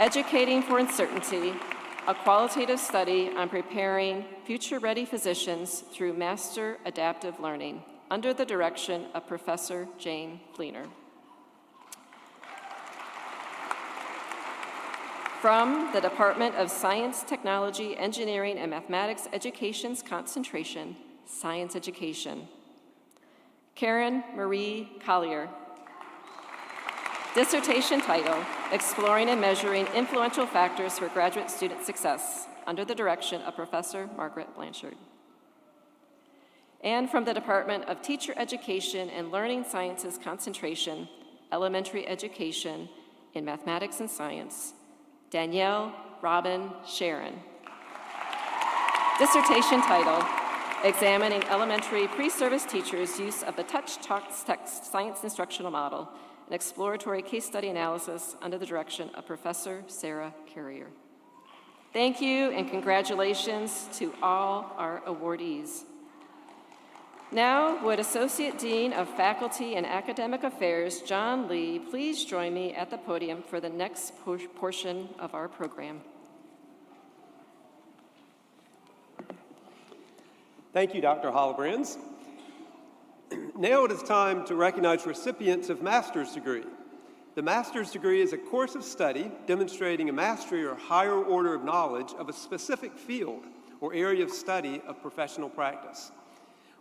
Educating for Uncertainty, a qualitative study on preparing future-ready physicians through master adaptive learning, under the direction of Professor Jane Fleener. From the Department of Science, Technology, Engineering, and Mathematics Education's concentration, Science Education, Karen Marie Collier. Dissertation title, Exploring and Measuring Influential Factors for Graduate Student Success, under the direction of Professor Margaret Blanchard. And from the Department of Teacher Education and Learning Sciences concentration, Elementary Education in Mathematics and Science, Danielle Robin Sharon. Dissertation title, Examining Elementary Pre-Service Teachers' Use of the Touch Talk Text Science Instructional Model, an exploratory case study analysis under the direction of Professor Sarah Carrier. Thank you and congratulations to all our awardees. Now, would Associate Dean of Faculty and Academic Affairs, John Lee, please join me at the podium for the next portion of our program. Thank you, Dr. Hollebrands. Now it is time to recognize recipients of master's degree. The master's degree is a course of study demonstrating a mastery or higher order of knowledge of a specific field or area of study of professional practice.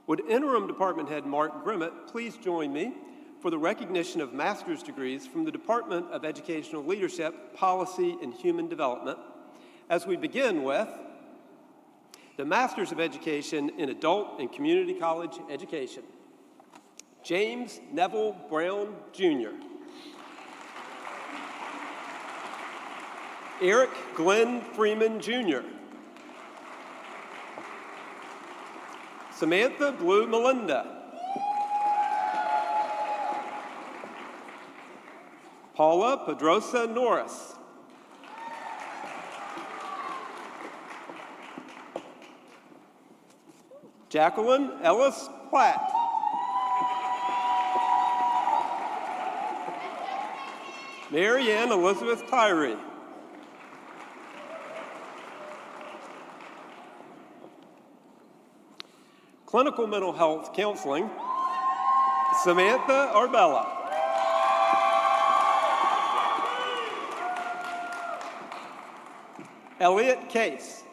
Would Interim Department Head Mark Grimmett please join me for the recognition of master's degrees from the Department of Educational Leadership, Policy, and Human Development, as we begin with the Masters of Education in Adult and Community College Education. James Neville Brown, Jr. Eric Glenn Freeman, Jr. Samantha Blue Melinda. Paula Pedrosa Norris. Jacqueline Ellis Platt. Mary Ann Elizabeth Tyree. Clinical Mental Health Counseling, Samantha Arbella. Elliot Case.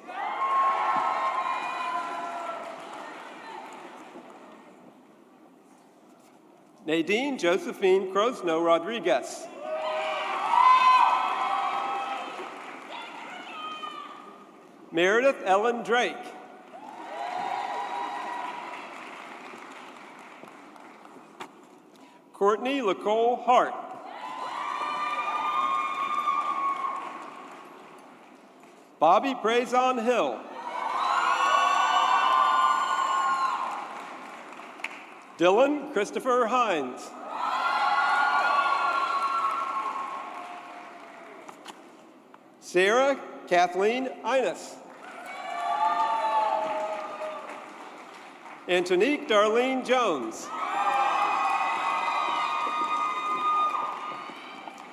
Nadine Josephine Crosno Rodriguez. Meredith Ellen Drake. Courtney Nicole Hart. Bobby Prezon Hill. Dylan Christopher Hines. Sarah Kathleen Innes. Antonique Darlene Jones.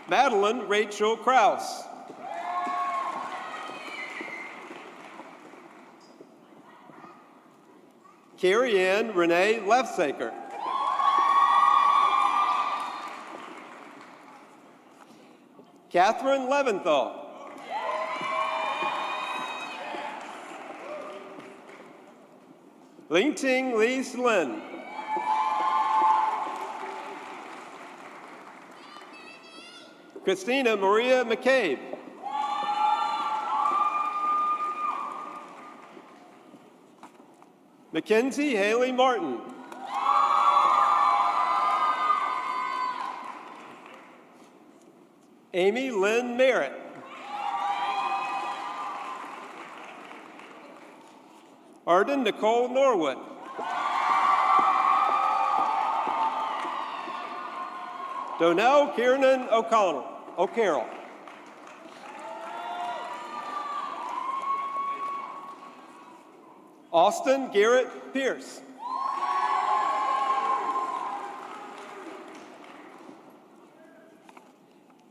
Madeline Rachel Krause. Carrie Ann Renee Lefsaker. Catherine Leventhal. Lingting Lee Lin. Christina Maria McCabe. Mackenzie Haley Martin. Amy Lynn Merritt. Arden Nicole Norwood. Donnell Kiernan O'Carroll. Austin Garrett Pierce.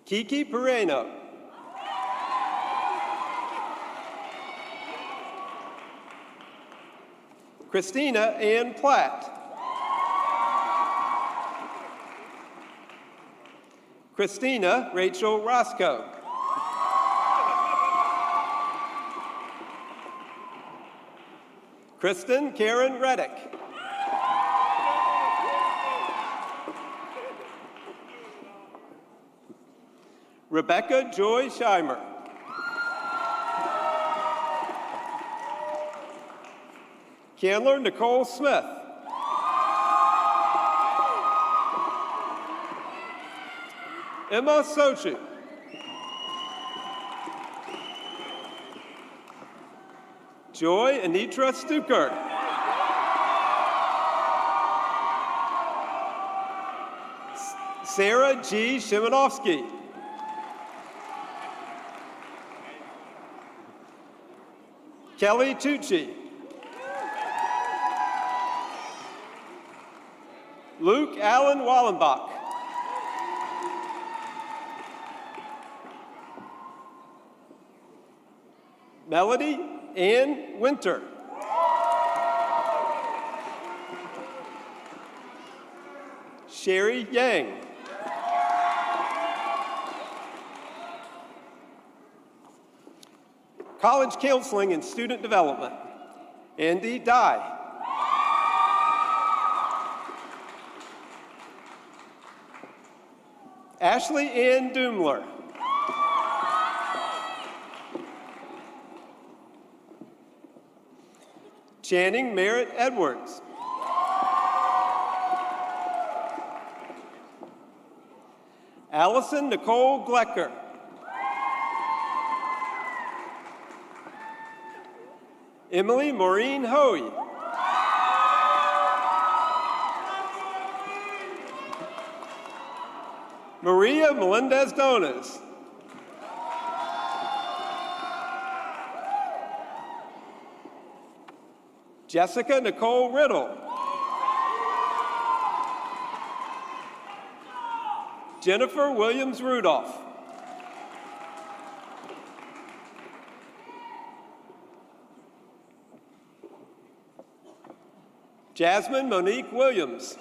Kiki Pereno. Christina Ann Platt. Christina Rachel Roscoe. Kristen Karen Reddick. Rebecca Joy Scheimer. Candler Nicole Smith. Emma Sochu. Joy Anitra Stuker. Sarah G. Shimanovsky. Kelly Tucci. Luke Allen Wallenbach. Melody Ann Winter. Sherry Yang. College Counseling and Student Development, Andy Dye. Ashley Ann Doomler. Channing Merritt Edwards. Allison Nicole Glecker. Emily Maureen Hoey. Maria Melendez Donas. Jessica Nicole Riddle. Jennifer Williams Rudolph. Jasmine Monique Williams.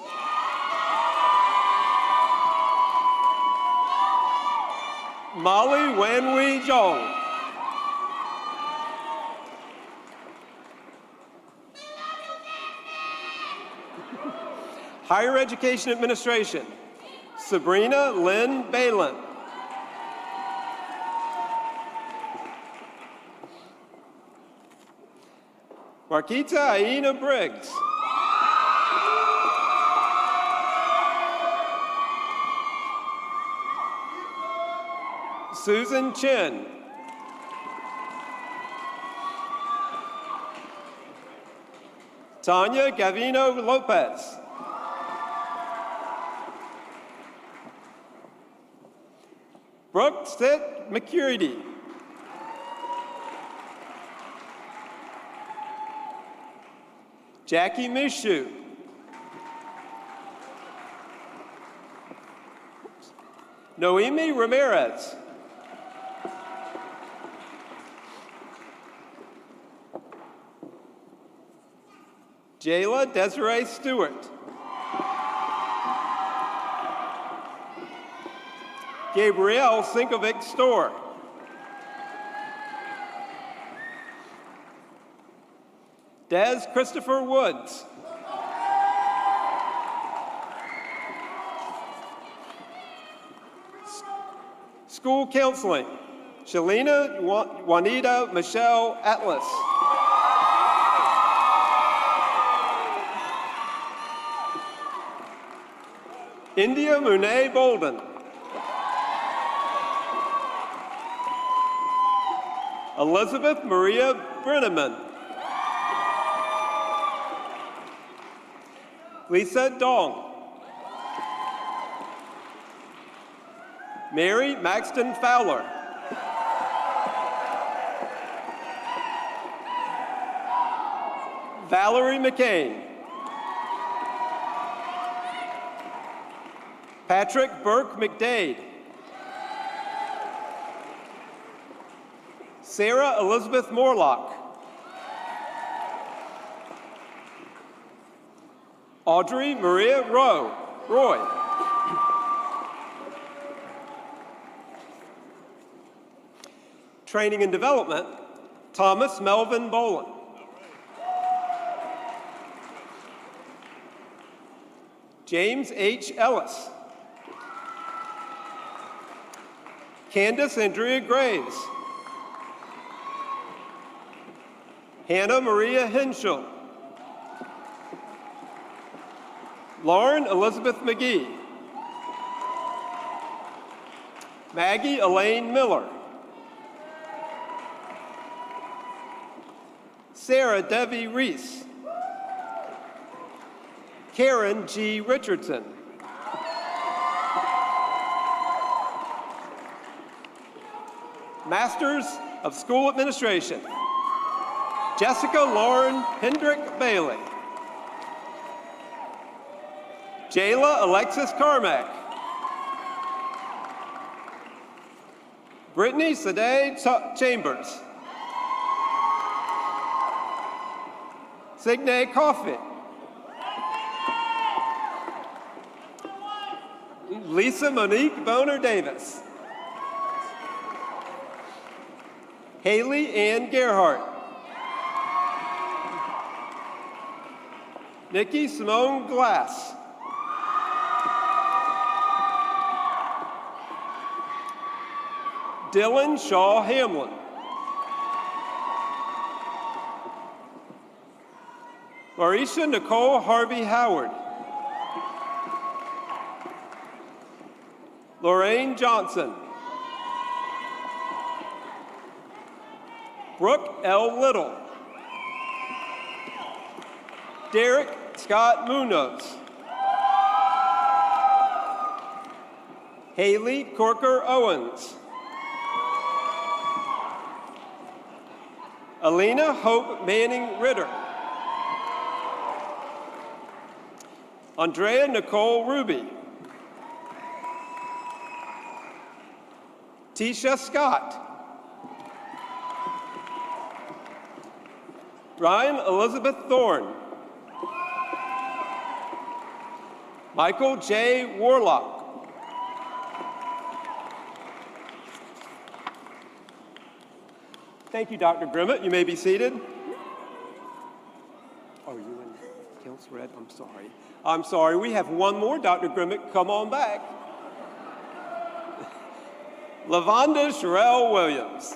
Molly Wanwee Zhong. Higher Education Administration, Sabrina Lynn Balin. Marquita Aina Briggs. Susan Chen. Tanya Gavino Lopez. Brooke Stitt McCurdy. Jackie Mishu. Noemi Ramirez. Jayla Desiree Stewart. Gabrielle Sinkovic Storr. Des Christopher Woods. School counseling, Shalina Juanita Michelle Atlas. India Monet Bolden. Elizabeth Maria Brenneman. Lisa Dong. Mary Maxton Fowler. Valerie McCain. Patrick Burke McDade. Sarah Elizabeth Morlock. Audrey Maria Roy. Training and development, Thomas Melvin Boland. James H. Ellis. Candace Andrea Graves. Hannah Maria Henschel. Lauren Elizabeth McGee. Maggie Elaine Miller. Sarah Debbie Reese. Karen G. Richardson. Masters of School Administration, Jessica Lauren Hendrick Bailey. Jayla Alexis Carmack. Brittany Sade Chambers. Signe Coffey. Lisa Monique Boner Davis. Haley Ann Gerhardt. Nikki Simone Glass. Dylan Shaw Hamlin. Marisha Nicole Harvey Howard. Lorraine Johnson. Brooke L. Little. Derek Scott Munoz. Haley Corker Owens. Alina Hope Manning Ritter. Andrea Nicole Ruby. Tisha Scott. Ryan Elizabeth Thorne. Michael J. Warlock. Thank you, Dr. Grimmett. You may be seated. Oh, you in Council Red? I'm sorry. I'm sorry. We have one more, Dr. Grimmett. Come on back. Lavonda Sherelle Williams.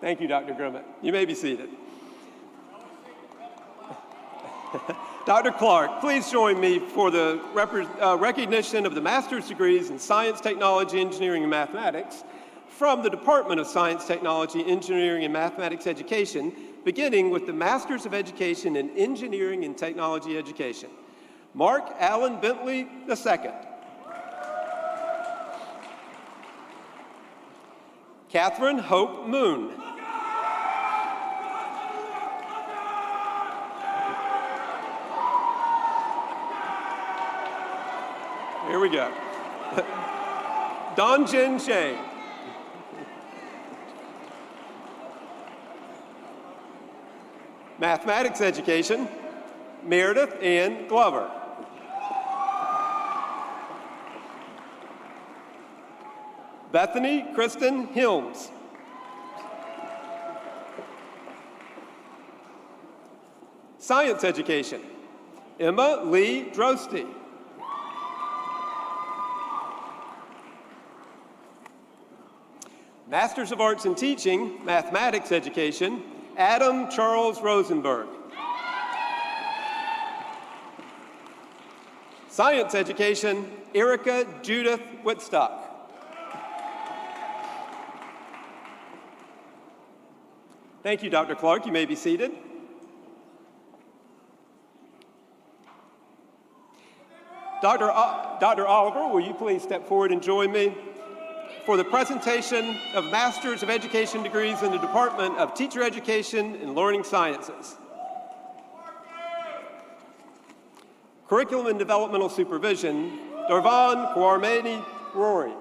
Thank you, Dr. Grimmett. You may be seated. Dr. Clark, please join me for the recognition of the master's degrees in Science, Technology, Engineering, and Mathematics from the Department of Science, Technology, Engineering, and Mathematics Education, beginning with the Masters of Education in Engineering and Technology Education. Mark Allen Bentley II. Catherine Hope Moon. Here we go. Don Jin Shea. Mathematics Education, Meredith Ann Glover. Bethany Kristen Hilms. Science education, Emma Lee Drosty. Masters of Arts in Teaching, Mathematics education, Adam Charles Rosenberg. Science education, Erica Judith Whitstock. Thank you, Dr. Clark. You may be seated. Dr. Oliver, will you please step forward and join me for the presentation of Masters of Education degrees in the Department of Teacher Education and Learning Sciences. Curriculum and Developmental Supervision, Darvan Kwarmeni Rory.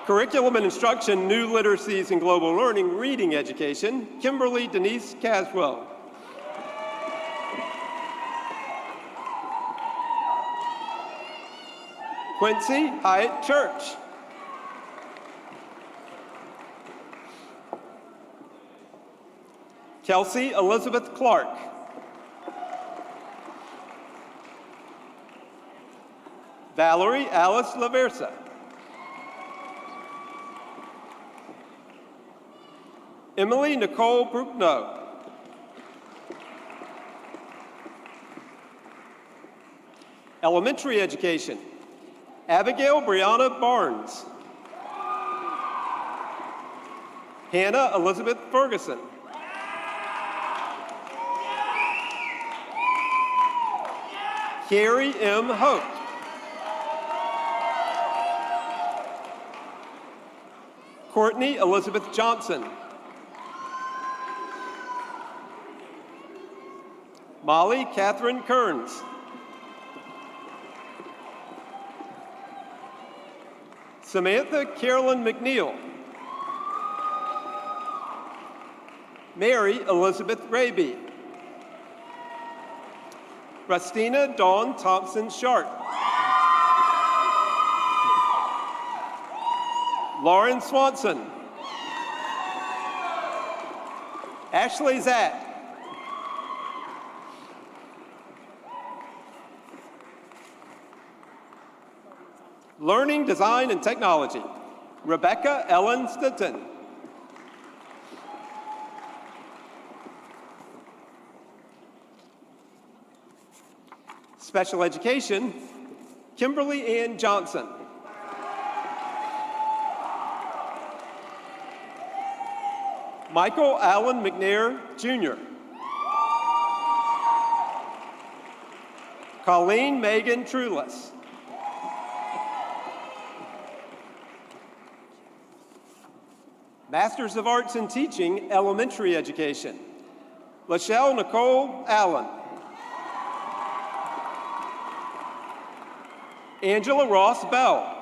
Curriculum and Instruction, New Literacies and Global Learning, Reading Education, Kimberly Denise Caswell. Quincy Hyatt Church. Kelsey Elizabeth Clark. Valerie Alice Laversa. Emily Nicole Bruckno. Elementary education, Abigail Brianna Barnes. Hannah Elizabeth Ferguson. Carrie M. Hope. Courtney Elizabeth Johnson. Molly Catherine Kearns. Samantha Carolyn McNeil. Mary Elizabeth Raby. Rustina Dawn Thompson Sharp. Lauren Swanson. Ashley Zack. Learning, Design, and Technology, Rebecca Ellen Stinton. Special Education, Kimberly Ann Johnson. Michael Allen McNair, Jr. Colleen Megan Trulis. Masters of Arts in Teaching, Elementary Education, Lachelle Nicole Allen. Angela Ross Bell.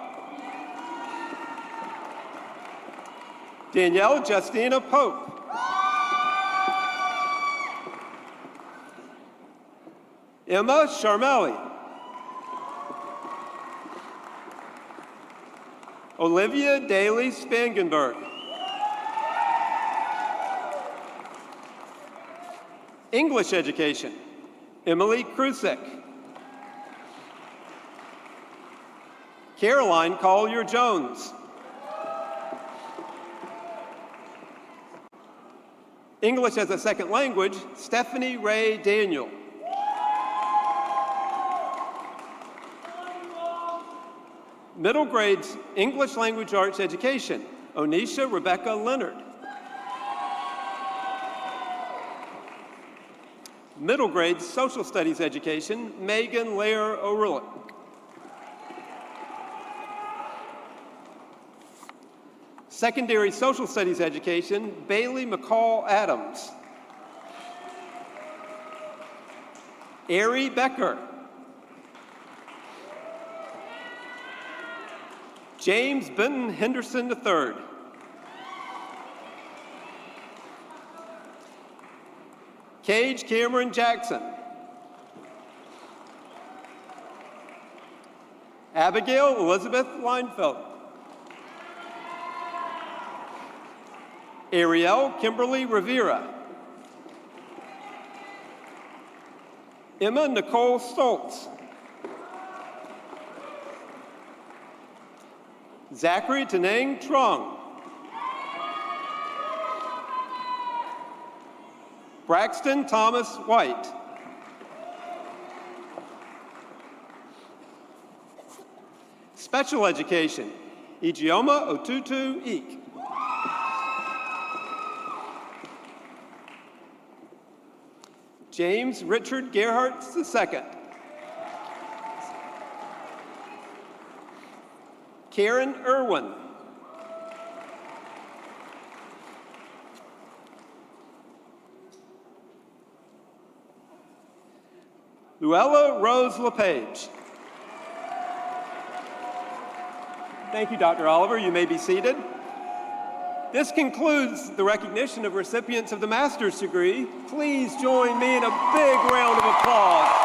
Danielle Justina Pope. Emma Sharmelli. Olivia Daly Spangenberg. English Education, Emily Krusek. Caroline Collier-Jones. English as a Second Language, Stephanie Ray Daniel. Middle grades, English Language Arts Education, Onisha Rebecca Leonard. Middle grade Social Studies Education, Megan Lair O'Rourke. Secondary Social Studies Education, Bailey McCall Adams. Ari Becker. James Benton Henderson III. Cage Cameron Jackson. Abigail Elizabeth Leinfeld. Ariel Kimberly Rivera. Emma Nicole Stoltz. Zachary Tenang Trung. Braxton Thomas White. Special education, Ijeoma Otutu Eek. James Richard Gerhardt II. Karen Irwin. Luella Rose LePage. Thank you, Dr. Oliver. You may be seated. This concludes the recognition of recipients of the master's degree. Please join me in a big round of applause.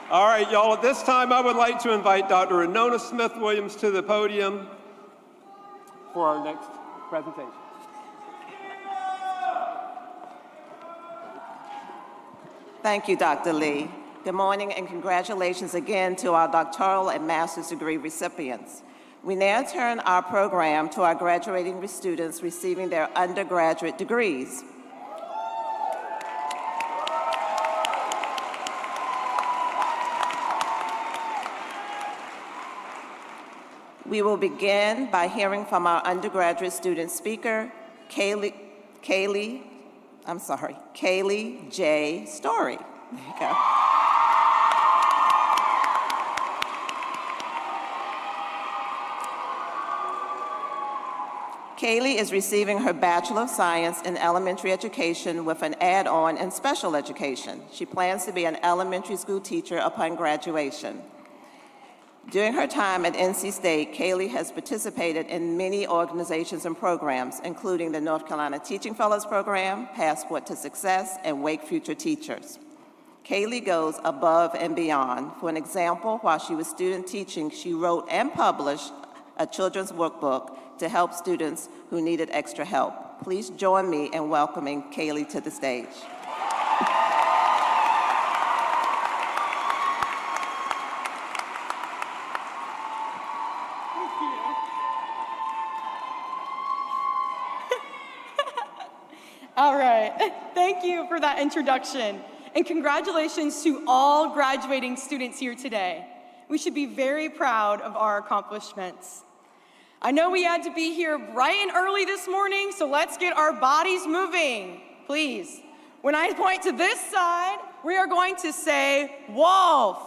All right, y'all, at this time, I would like to invite Dr. Renona Smith-Williams to the podium for our next presentation. Thank you, Dr. Lee. Good morning and congratulations again to our doctoral and master's degree recipients. We now turn our program to our graduating students receiving their undergraduate degrees. We will begin by hearing from our undergraduate student speaker, Kaylee J. Story. There you go. Kaylee is receiving her Bachelor of Science in Elementary Education with an add-on in Special Education. She plans to be an elementary school teacher upon graduation. During her time at NC State, Kaylee has participated in many organizations and programs, including the North Carolina Teaching Fellows Program, Passport to Success, and Wake Future Teachers. Kaylee goes above and beyond. For an example, while she was student teaching, she wrote and published a children's workbook to help students who needed extra help. Please join me in welcoming Kaylee to the stage. All right, thank you for that introduction. And congratulations to all graduating students here today. We should be very proud of our accomplishments. I know we had to be here bright and early this morning, so let's get our bodies moving, please. When I point to this side, we are going to say wolf.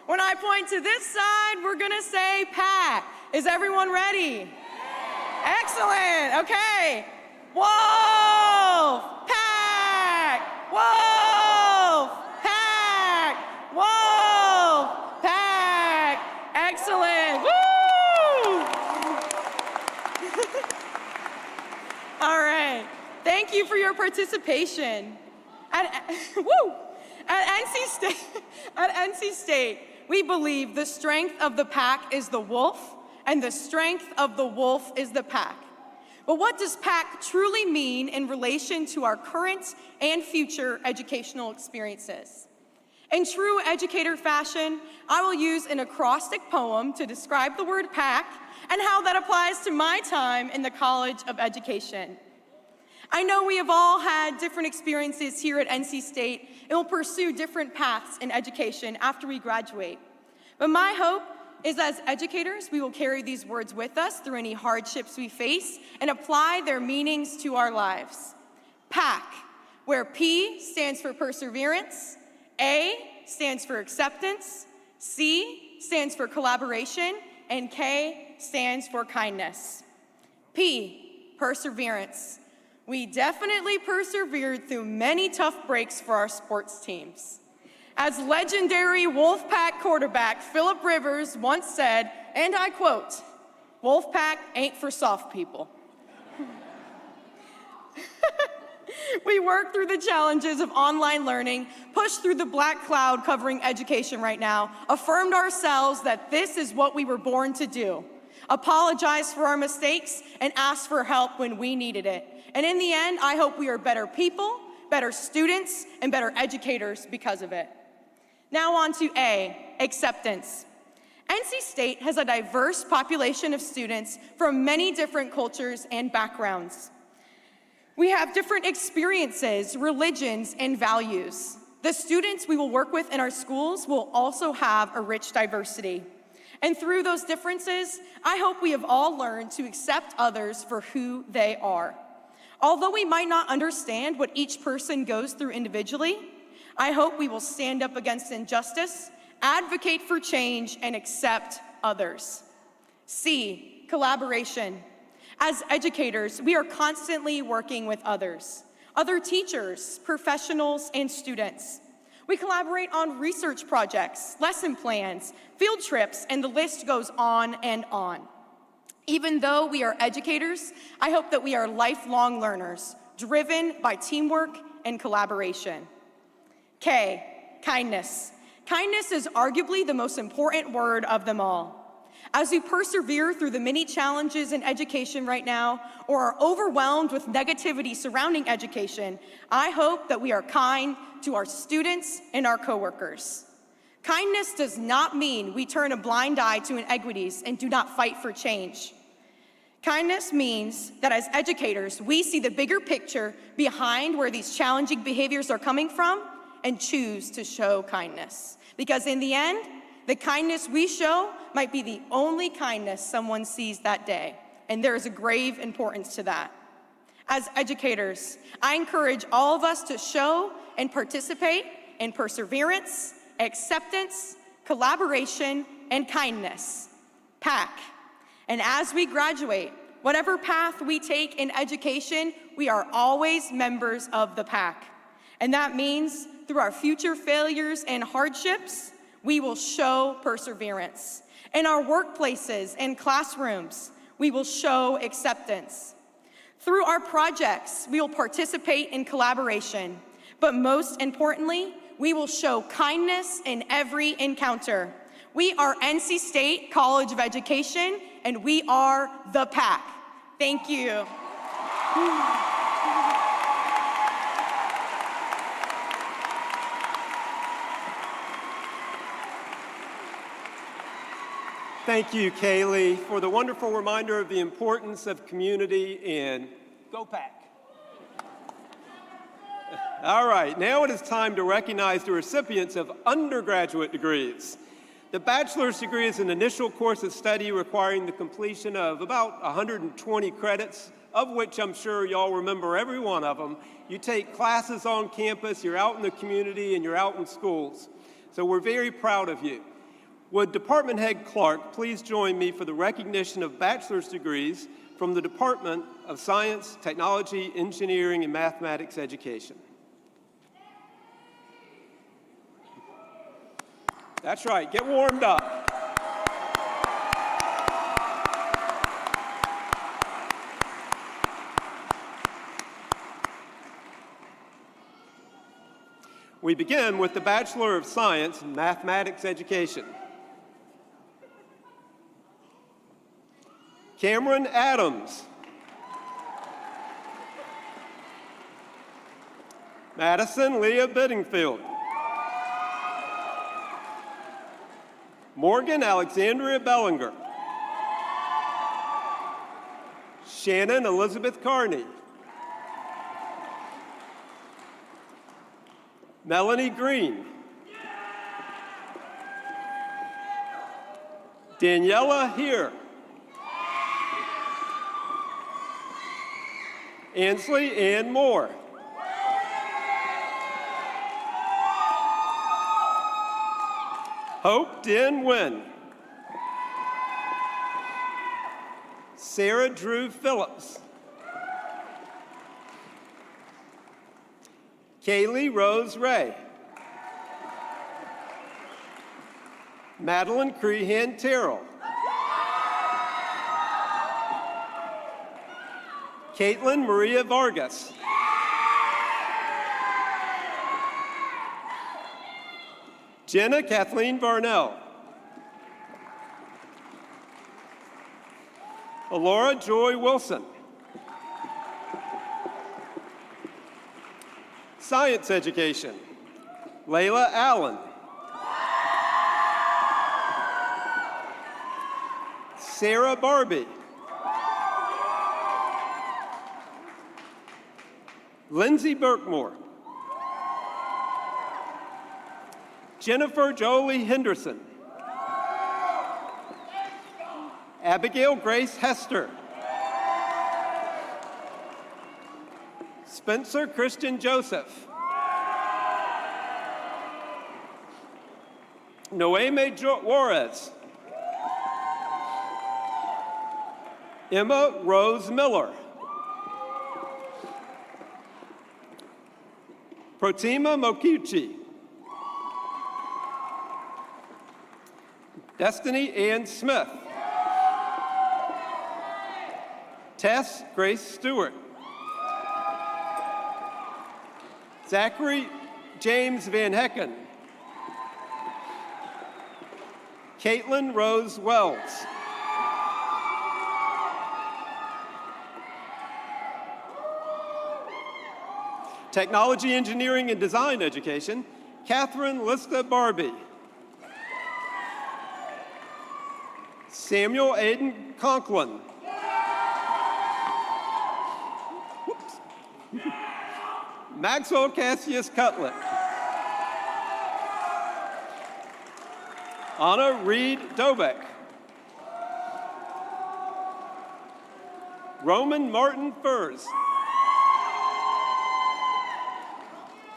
When I point to this side, we're gonna say pack. Is everyone ready? Excellent, okay. Wolf, pack, wolf, pack, wolf, pack. Excellent, woo! All right, thank you for your participation. At NC State, we believe the strength of the pack is the wolf, and the strength of the wolf is the pack. But what does pack truly mean in relation to our current and future educational experiences? In true educator fashion, I will use an acrostic poem to describe the word pack and how that applies to my time in the College of Education. I know we have all had different experiences here at NC State and will pursue different paths in education after we graduate. But my hope is as educators, we will carry these words with us through any hardships we face and apply their meanings to our lives. PAC, where P stands for perseverance, A stands for acceptance, C stands for collaboration, and K stands for kindness. P, perseverance. We definitely persevered through many tough breaks for our sports teams. As legendary Wolfpack quarterback Phillip Rivers once said, and I quote, "Wolfpack ain't for soft people." We worked through the challenges of online learning, pushed through the black cloud covering education right now, affirmed ourselves that this is what we were born to do, apologized for our mistakes, and asked for help when we needed it. And in the end, I hope we are better people, better students, and better educators because of it. Now on to A, acceptance. NC State has a diverse population of students from many different cultures and backgrounds. We have different experiences, religions, and values. The students we will work with in our schools will also have a rich diversity. And through those differences, I hope we have all learned to accept others for who they are. Although we might not understand what each person goes through individually, I hope we will stand up against injustice, advocate for change, and accept others. C, collaboration. As educators, we are constantly working with others, other teachers, professionals, and students. We collaborate on research projects, lesson plans, field trips, and the list goes on and on. Even though we are educators, I hope that we are lifelong learners, driven by teamwork and collaboration. K, kindness. Kindness is arguably the most important word of them all. As we persevere through the many challenges in education right now, or are overwhelmed with negativity surrounding education, I hope that we are kind to our students and our coworkers. Kindness does not mean we turn a blind eye to inequities and do not fight for change. Kindness means that as educators, we see the bigger picture behind where these challenging behaviors are coming from and choose to show kindness. Because in the end, the kindness we show might be the only kindness someone sees that day, and there is a grave importance to that. As educators, I encourage all of us to show and participate in perseverance, acceptance, collaboration, and kindness. PAC. And as we graduate, whatever path we take in education, we are always members of the PAC. And that means through our future failures and hardships, we will show perseverance. In our workplaces and classrooms, we will show acceptance. Through our projects, we will participate in collaboration. But most importantly, we will show kindness in every encounter. We are NC State College of Education, and we are the PAC. Thank you. Thank you, Kaylee, for the wonderful reminder of the importance of community and go Pack. All right, now it is time to recognize the recipients of undergraduate degrees. The bachelor's degree is an initial course of study requiring the completion of about 120 credits, of which I'm sure y'all remember every one of them. You take classes on campus, you're out in the community, and you're out in schools. So we're very proud of you. Would Department Head Clark please join me for the recognition of bachelor's degrees from the Department of Science, Technology, Engineering, and Mathematics Education. That's right, get warmed up. We begin with the Bachelor of Science in Mathematics Education. Cameron Adams. Madison Leah Biddingfield. Morgan Alexandria Bellinger. Shannon Elizabeth Carney. Melanie Green. Daniela Heer. Ansley Ann Moore. Hope Din Nguyen. Sarah Drew Phillips. Kaylee Rose Ray. Madeline Crehan Terrell. Caitlin Maria Vargas. Jenna Kathleen Varnell. Alora Joy Wilson. Science education, Layla Allen. Sarah Barbie. Lindsay Burkmore. Jennifer Jolie Henderson. Abigail Grace Hester. Spencer Christian Joseph. Noeme Juarez. Emma Rose Miller. Protima Mokichi. Destiny Ann Smith. Tess Grace Stewart. Zachary James Van Hecken. Caitlin Rose Wells. Technology, Engineering, and Design Education, Catherine Lista Barbie. Samuel Aiden Conklin. Maxwell Cassius Cutlet. Anna Reed Dobeck. Roman Martin Furs.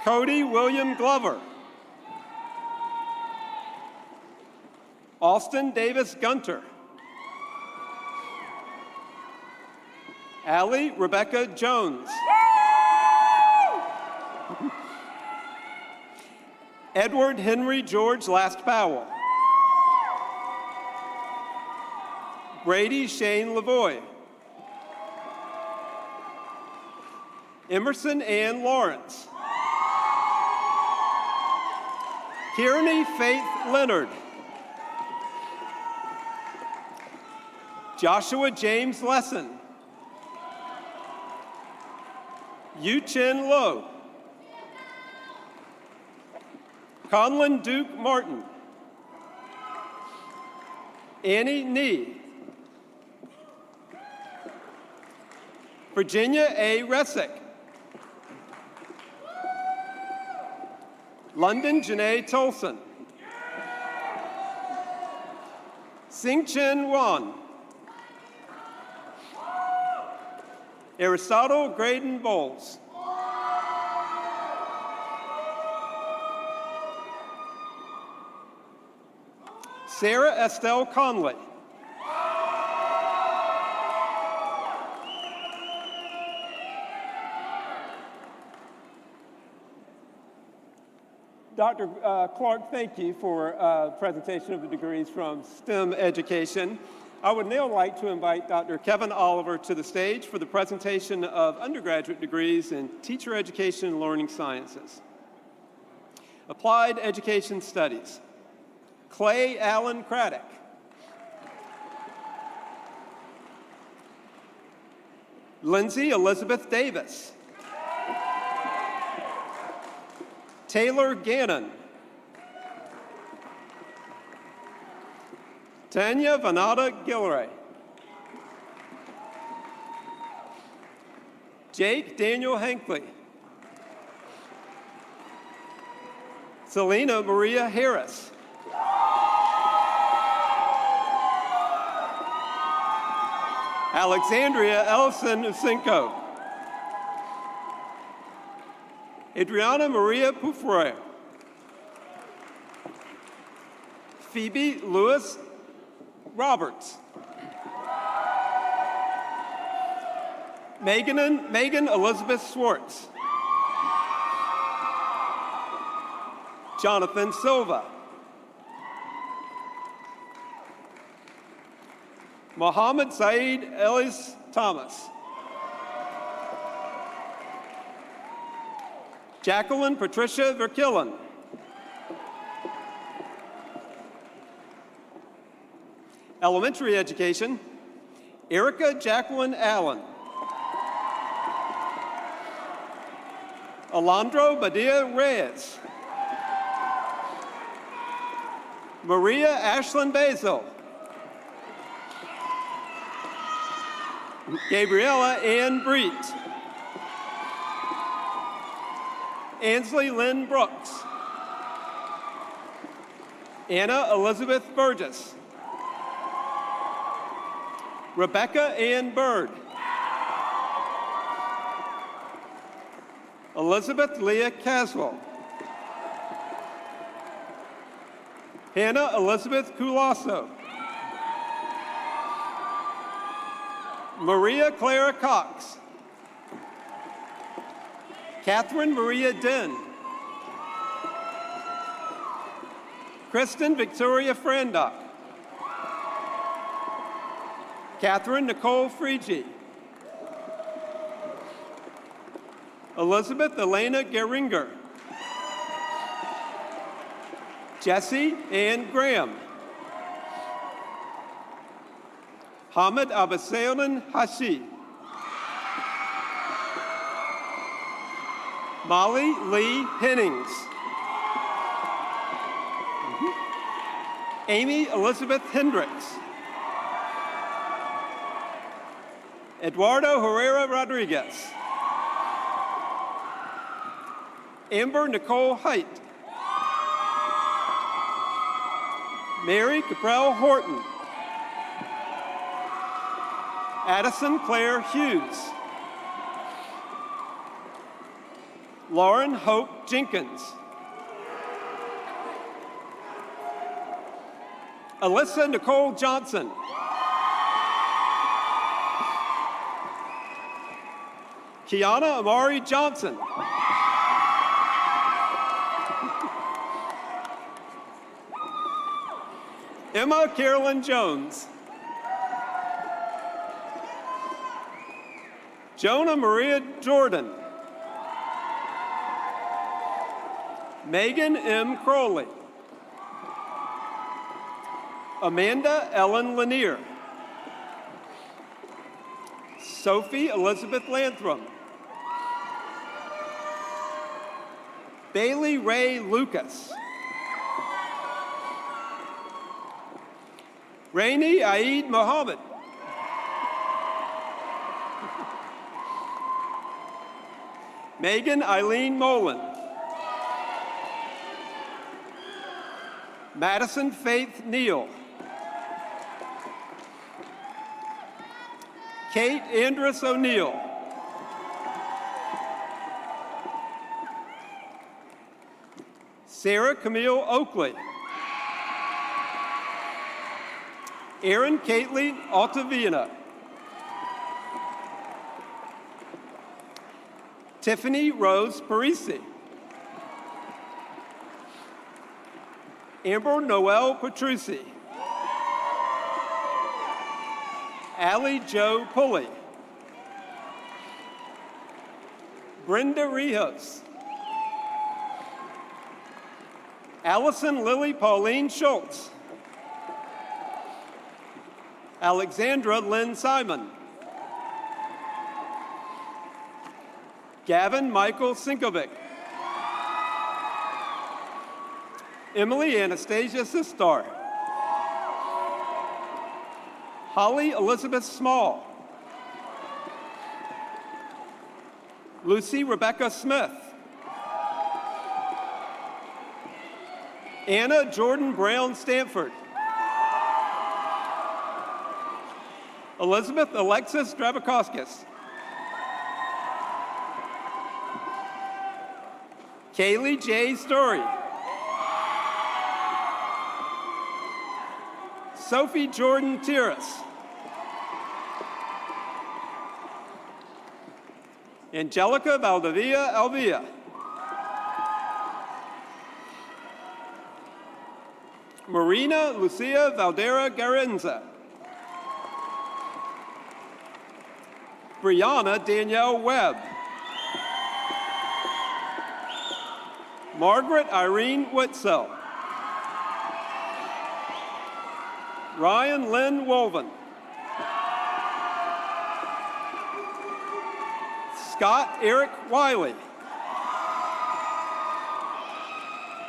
Cody William Glover. Austin Davis Gunter. Allie Rebecca Jones. Edward Henry George Last Powell. Brady Shane Lavoie. Emerson Ann Lawrence. Kearney Faith Leonard. Joshua James Lesson. Yu Chen Lo. Conlon Duke Martin. Annie Nee. Virginia A. Resick. London Janae Tolson. Sing Chen Wan. Aristotle Graydon Bowles. Sarah Estelle Conley. Dr. Clark, thank you for presentation of the degrees from STEM education. I would now like to invite Dr. Kevin Oliver to the stage for the presentation of undergraduate degrees in Teacher Education and Learning Sciences. Applied Education Studies, Clay Allen Craddock. Lindsay Elizabeth Davis. Taylor Gannon. Tanya Vanada Gilray. Jake Daniel Hankley. Selena Maria Harris. Alexandria Ellison Usinko. Adriana Maria Poufroy. Phoebe Lewis Roberts. Megan Elizabeth Swartz. Jonathan Silva. Mohammed Saeed Ellis Thomas. Jacqueline Patricia Verkillen. Elementary education, Erica Jacqueline Allen. Alondro Badia Reyes. Maria Ashlyn Basil. Gabriella Ann Breet. Ansley Lynn Brooks. Anna Elizabeth Burgess. Rebecca Ann Bird. Elizabeth Leah Caswell. Hannah Elizabeth Culasso. Maria Clara Cox. Catherine Maria Den. Kristen Victoria Frandock. Catherine Nicole Frigi. Elizabeth Elena Geringer. Jesse Ann Graham. Hamid Abasayonan Hashi. Molly Lee Hennings. Amy Elizabeth Hendricks. Eduardo Herrera Rodriguez. Amber Nicole Height. Mary Caprell Horton. Addison Claire Hughes. Lauren Hope Jenkins. Alyssa Nicole Johnson. Kiana Amari Johnson. Emma Carolyn Jones. Jonah Maria Jordan. Megan M. Crowley. Amanda Ellen Lanier. Sophie Elizabeth Lantham. Bailey Ray Lucas. Rainy Aid Mohammed. Megan Eileen Molan. Madison Faith Neal. Kate Andress O'Neill. Sarah Camille Oakley. Erin Caitlin Altavina. Tiffany Rose Parisi. Amber Noel Petrucci. Allie Joe Pulley. Brenda Rijos. Allison Lily Pauline Schultz. Alexandra Lynn Simon. Gavin Michael Sinkovic. Emily Anastasia Sistar. Holly Elizabeth Small. Lucy Rebecca Smith. Anna Jordan Brown Stanford. Elizabeth Alexis Drabakowskis. Kaylee J. Story. Sophie Jordan Tiras. Angelica Valdivia Alvia. Marina Lucia Valdera Garenza. Brianna Danielle Webb. Margaret Irene Witzel. Ryan Lynn Wolven. Scott Eric Wiley.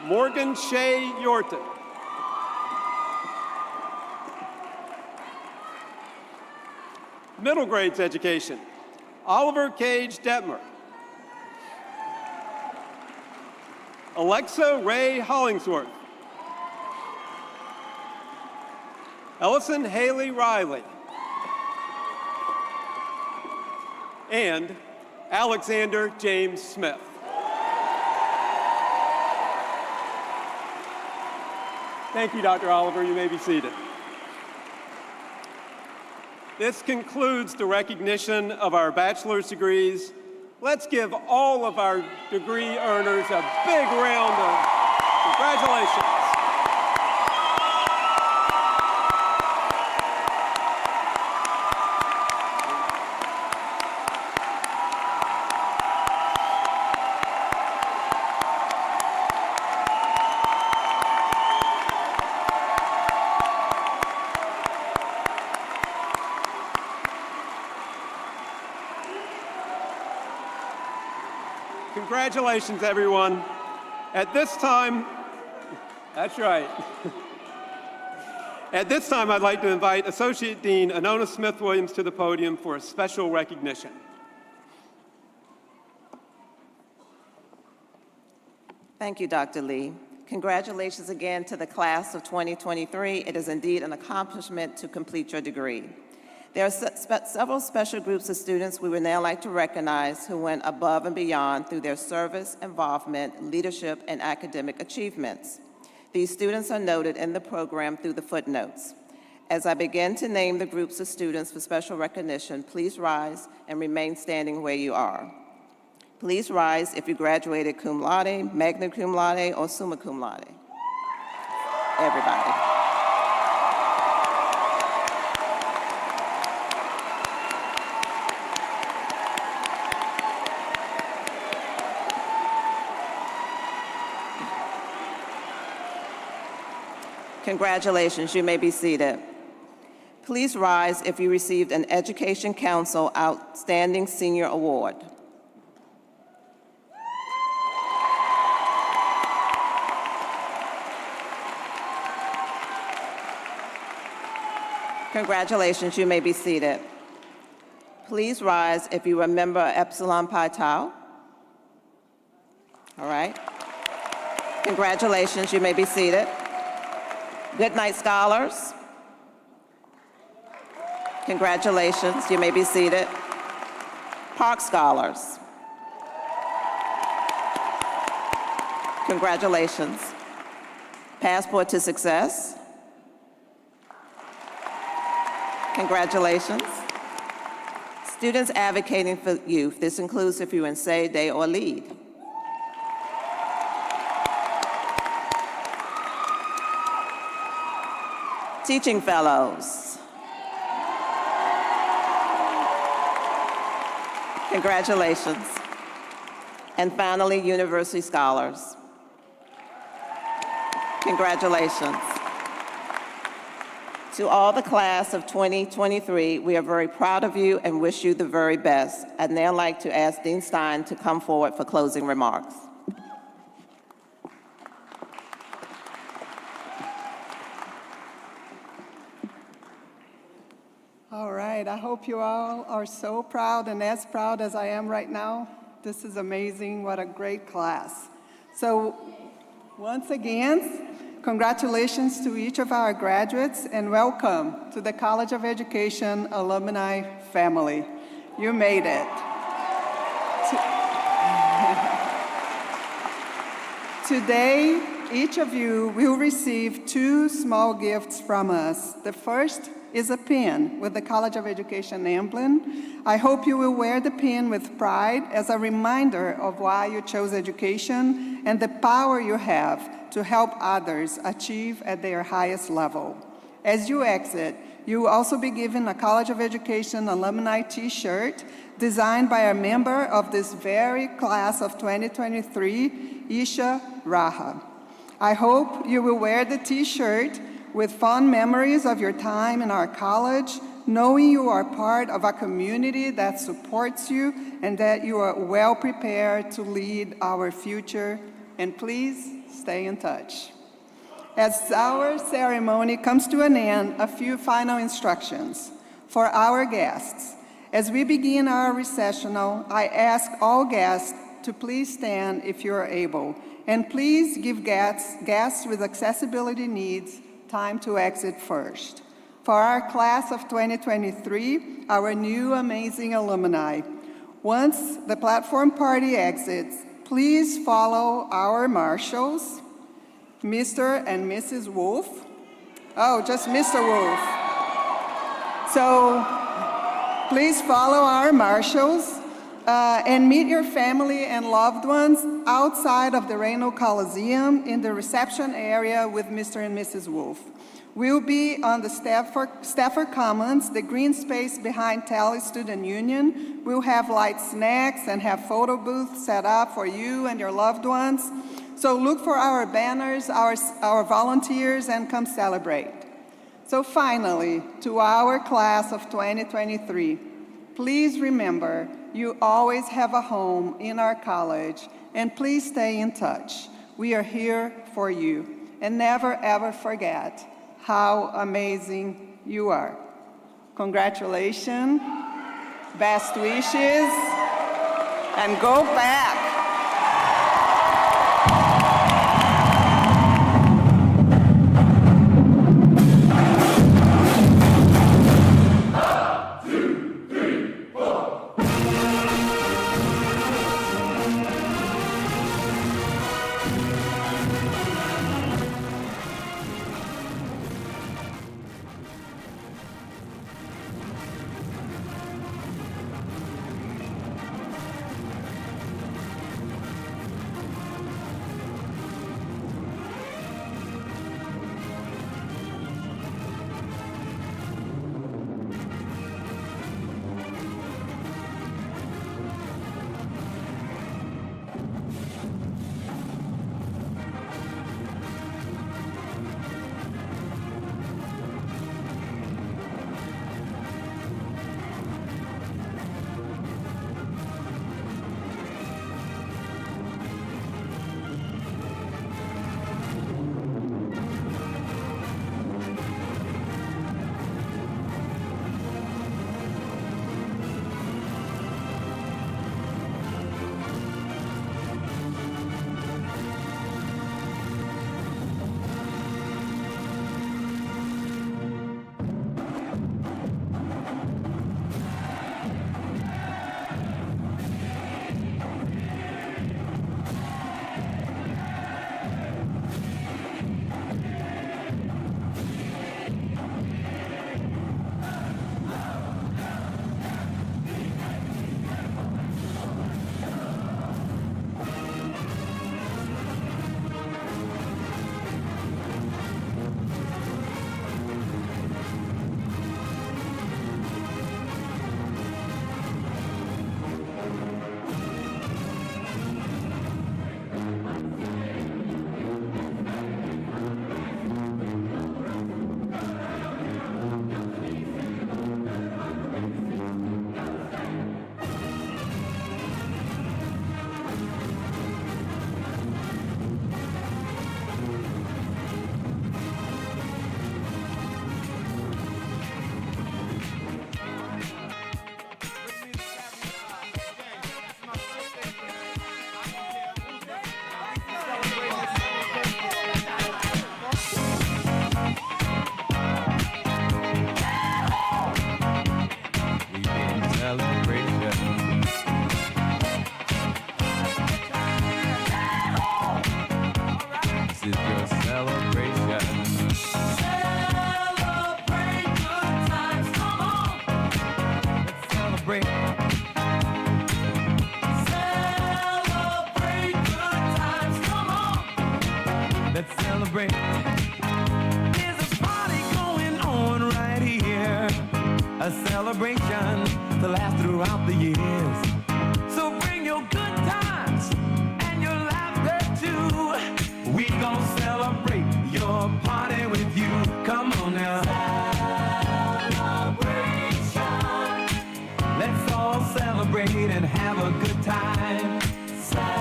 Morgan Shea Yorton. Middle grades education. Oliver Cage Detmer. Alexa Ray Hollingsworth. Ellison Haley Riley. And Alexander James Smith. Thank you, Dr. Oliver. You may be seated. This concludes the recognition of our bachelor's degrees. Let's give all of our degree earners a big round of congratulations. Congratulations, everyone. At this time, that's right. At this time, I'd like to invite Associate Dean Anona Smith-Williams to the podium for a special recognition. Thank you, Dr. Lee. Congratulations again to the class of 2023. It is indeed an accomplishment to complete your degree. There are several special groups of students we would now like to recognize who went above and beyond through their service, involvement, leadership, and academic achievements. These students are noted in the program through the footnotes. As I begin to name the groups of students for special recognition, please rise and remain standing where you are. Please rise if you graduated cum laude, magna cum laude, or summa cum laude. Everybody. Congratulations, you may be seated. Please rise if you received an Education Council Outstanding Senior Award. Congratulations, you may be seated. Please rise if you remember Epsilon Pi Tau. All right. Congratulations, you may be seated. Good night, scholars. Congratulations, you may be seated. Park scholars. Congratulations. Passport to success. Congratulations. Students advocating for youth. This includes if you're in Say, Day, or Lead. Teaching fellows. Congratulations. And finally, university scholars. Congratulations. To all the class of 2023, we are very proud of you and wish you the very best. I'd now like to ask Dean Stein to come forward for closing remarks. All right, I hope you all are so proud and as proud as I am right now. This is amazing, what a great class. So once again, congratulations to each of our graduates and welcome to the College of Education alumni family. You made it. Today, each of you will receive 2 small gifts from us. The first is a pin with the College of Education emblem. I hope you will wear the pin with pride as a reminder of why you chose education and the power you have to help others achieve at their highest level. As you exit, you will also be given a College of Education alumni t-shirt designed by a member of this very class of 2023, Isha Raha. I hope you will wear the t-shirt with fond memories of your time in our college, knowing you are part of a community that supports you and that you are well prepared to lead our future. And please stay in touch. As our ceremony comes to an end, a few final instructions. For our guests, as we begin our recessional, I ask all guests to please stand if you are able, and please give guests with accessibility needs time to exit first. For our class of 2023, our new amazing alumni, once the platform party exits, please follow our marshals, Mr. and Mrs. Wolf. Oh, just Mr. Wolf. So please follow our marshals and meet your family and loved ones outside of the Reno Coliseum in the reception area with Mr. and Mrs. Wolf. We'll be on the Stafford Commons, the green space behind Tally Student Union. We'll have light snacks and have photo booths set up for you and your loved ones. So look for our banners, our volunteers, and come celebrate. So finally, to our class of 2023, please remember you always have a home in our college, and please stay in touch. We are here for you, and never ever forget how amazing you are. Congratulations, best wishes, and go back. a celebration to last throughout the years. So bring your good times and your laughter too. We gon' celebrate your party with you. Come on now. Celebration. Let's all celebrate and have a good time. Celebration.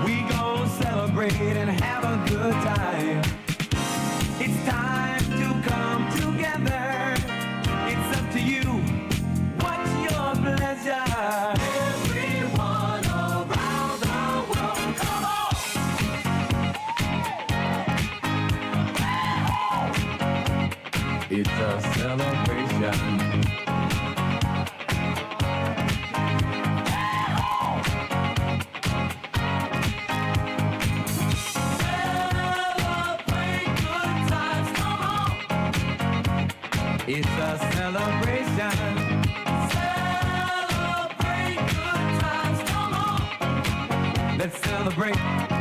We gon' celebrate and have a good time. It's time to come together. It's up to you. What's your pleasure? Everyone around the world, come on. It's a celebration. It's a celebration. Celebrate good times, come on. Let's celebrate.